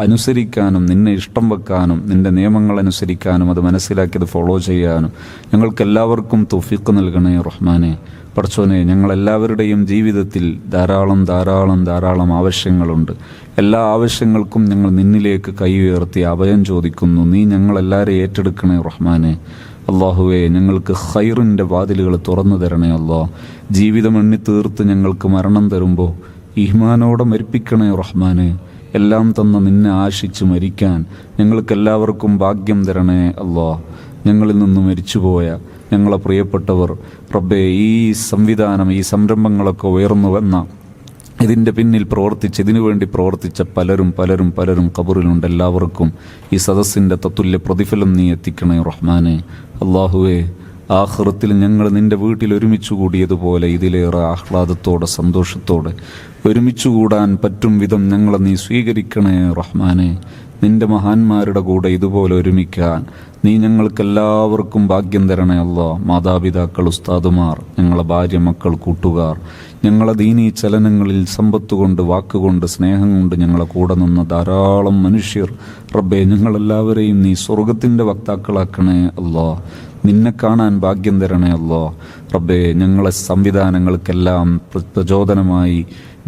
അനുസരിക്കാനും നിന്നെ ഇഷ്ടം വെക്കാനും നിന്റെ നിയമങ്ങൾ അനുസരിക്കാനും അത് മനസ്സിലാക്കിയത് ഫോളോ ചെയ്യാനും ഞങ്ങൾക്കെല്ലാവർക്കും തൗഫീഖ് നൽകണേ റഹ്മാനെ. പടച്ചോനെ, ഞങ്ങളെല്ലാവരുടെയും ജീവിതത്തിൽ ധാരാളം ആവശ്യങ്ങളുണ്ട്. എല്ലാ ആവശ്യങ്ങൾക്കും ഞങ്ങൾ നിന്നിലേക്ക് കൈ ഉയർത്തി അഭയം ചോദിക്കുന്നു. നീ ഞങ്ങളെല്ലാവരെയും ഏറ്റെടുക്കണേ റഹ്മാനെ. അള്ളാഹുവേ, ഞങ്ങൾക്ക് ഖൈറിൻ്റെ വാതിലുകൾ തുറന്നു തരണേ അല്ലാ. ജീവിതം എണ്ണി തീർത്ത് ഞങ്ങൾക്ക് മരണം തരുമ്പോൾ ഈമാനോടെ മരിപ്പിക്കണേ റഹ്മാനെ. എല്ലാം തന്ന നിന്നെ ആശിച്ച് മരിക്കാൻ ഞങ്ങൾക്കെല്ലാവർക്കും ഭാഗ്യം തരണേ അല്ലാ. ഞങ്ങളിൽ നിന്ന് മരിച്ചുപോയ ഞങ്ങളെ പ്രിയപ്പെട്ടവർ റബ്ബേ, ഈ സംവിധാനം, ഈ സംരംഭങ്ങളൊക്കെ ഉയർന്നു വന്ന ഇതിൻ്റെ പിന്നിൽ ഇതിനുവേണ്ടി പ്രവർത്തിച്ച പലരും ഖബറിലുണ്ട്. എല്ലാവർക്കും ഈ സദസ്സിൻ്റെ തത്തുല്യ പ്രതിഫലം നീ എത്തിക്കണേ റഹ്മാനെ. അള്ളാഹുവേ, ആഖിറത്തിൽ ഞങ്ങൾ നിന്റെ വീട്ടിൽ ഒരുമിച്ച് കൂടിയതുപോലെ ഇതിലേറെ ആഹ്ലാദത്തോടെ സന്തോഷത്തോടെ ഒരുമിച്ച് കൂടാൻ പറ്റും വിധം ഞങ്ങളെ നീ സ്വീകരിക്കണേ റഹ്മാനെ. നിന്റെ മഹാന്മാരുടെ കൂടെ ഇതുപോലെ ഒരുമിക്കാൻ നീ ഞങ്ങൾക്കെല്ലാവർക്കും ഭാഗ്യം തരണേ അല്ലാ. മാതാപിതാക്കൾ, ഉസ്താദുമാർ, ഞങ്ങളെ ഭാര്യ, മക്കൾ, കൂട്ടുകാർ, ഞങ്ങളെ ദീനീ ചലനങ്ങളിൽ സമ്പത്തുകൊണ്ട്, വാക്കുകൊണ്ട്, സ്നേഹം കൊണ്ട് ഞങ്ങളെ കൂടെ നിന്ന ധാരാളം മനുഷ്യർ റബ്ബേ, ഞങ്ങളെല്ലാവരെയും നീ സ്വർഗത്തിൻ്റെ വക്താക്കളാക്കണേ അല്ലാ. നിന്നെ കാണാൻ ഭാഗ്യം തരണേ അല്ലാ. റബ്ബേ, ഞങ്ങളെ സംവിധാനങ്ങൾക്കെല്ലാം പ്രചോദനമായി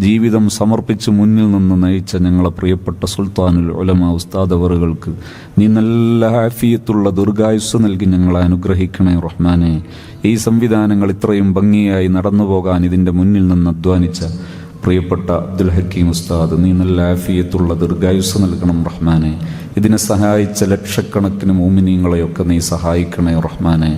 ജീവിതം സമർപ്പിച്ച് മുന്നിൽ നിന്ന് നയിച്ച ഞങ്ങളെ പ്രിയപ്പെട്ട സുൽത്താനുൽ ഉലമ ഉസ്താദ് അവറുകൾക്ക് നീ നല്ല ആഫിയത്തുള്ള ദീർഘായുസ്സ് നൽകി ഞങ്ങളെ അനുഗ്രഹിക്കണേ റഹ്മാനെ. ഈ സംവിധാനങ്ങൾ ഇത്രയും ഭംഗിയായി നടന്നു പോകാൻ ഇതിൻ്റെ മുന്നിൽ നിന്ന് അധ്വാനിച്ച പ്രിയപ്പെട്ട അബ്ദുൽ ഹക്കീം ഉസ്താദ് നീ നല്ല ആഫിയത്തുള്ള ദീർഘായുസ്സ് നൽകണം റഹ്മാനെ. ഇതിനെ സഹായിച്ച ലക്ഷക്കണക്കിന് മോമിനീങ്ങളെയൊക്കെ നീ സഹായിക്കണേ റഹ്മാനെ.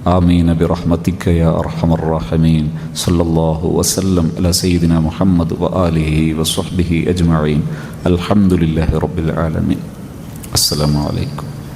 آمين برحمتك يا أرحم الراحمين. صلى الله وسلم على سيدنا محمد وآله وصحبه أجمعين. الحمد لله رب العالمين. السلام عليكم.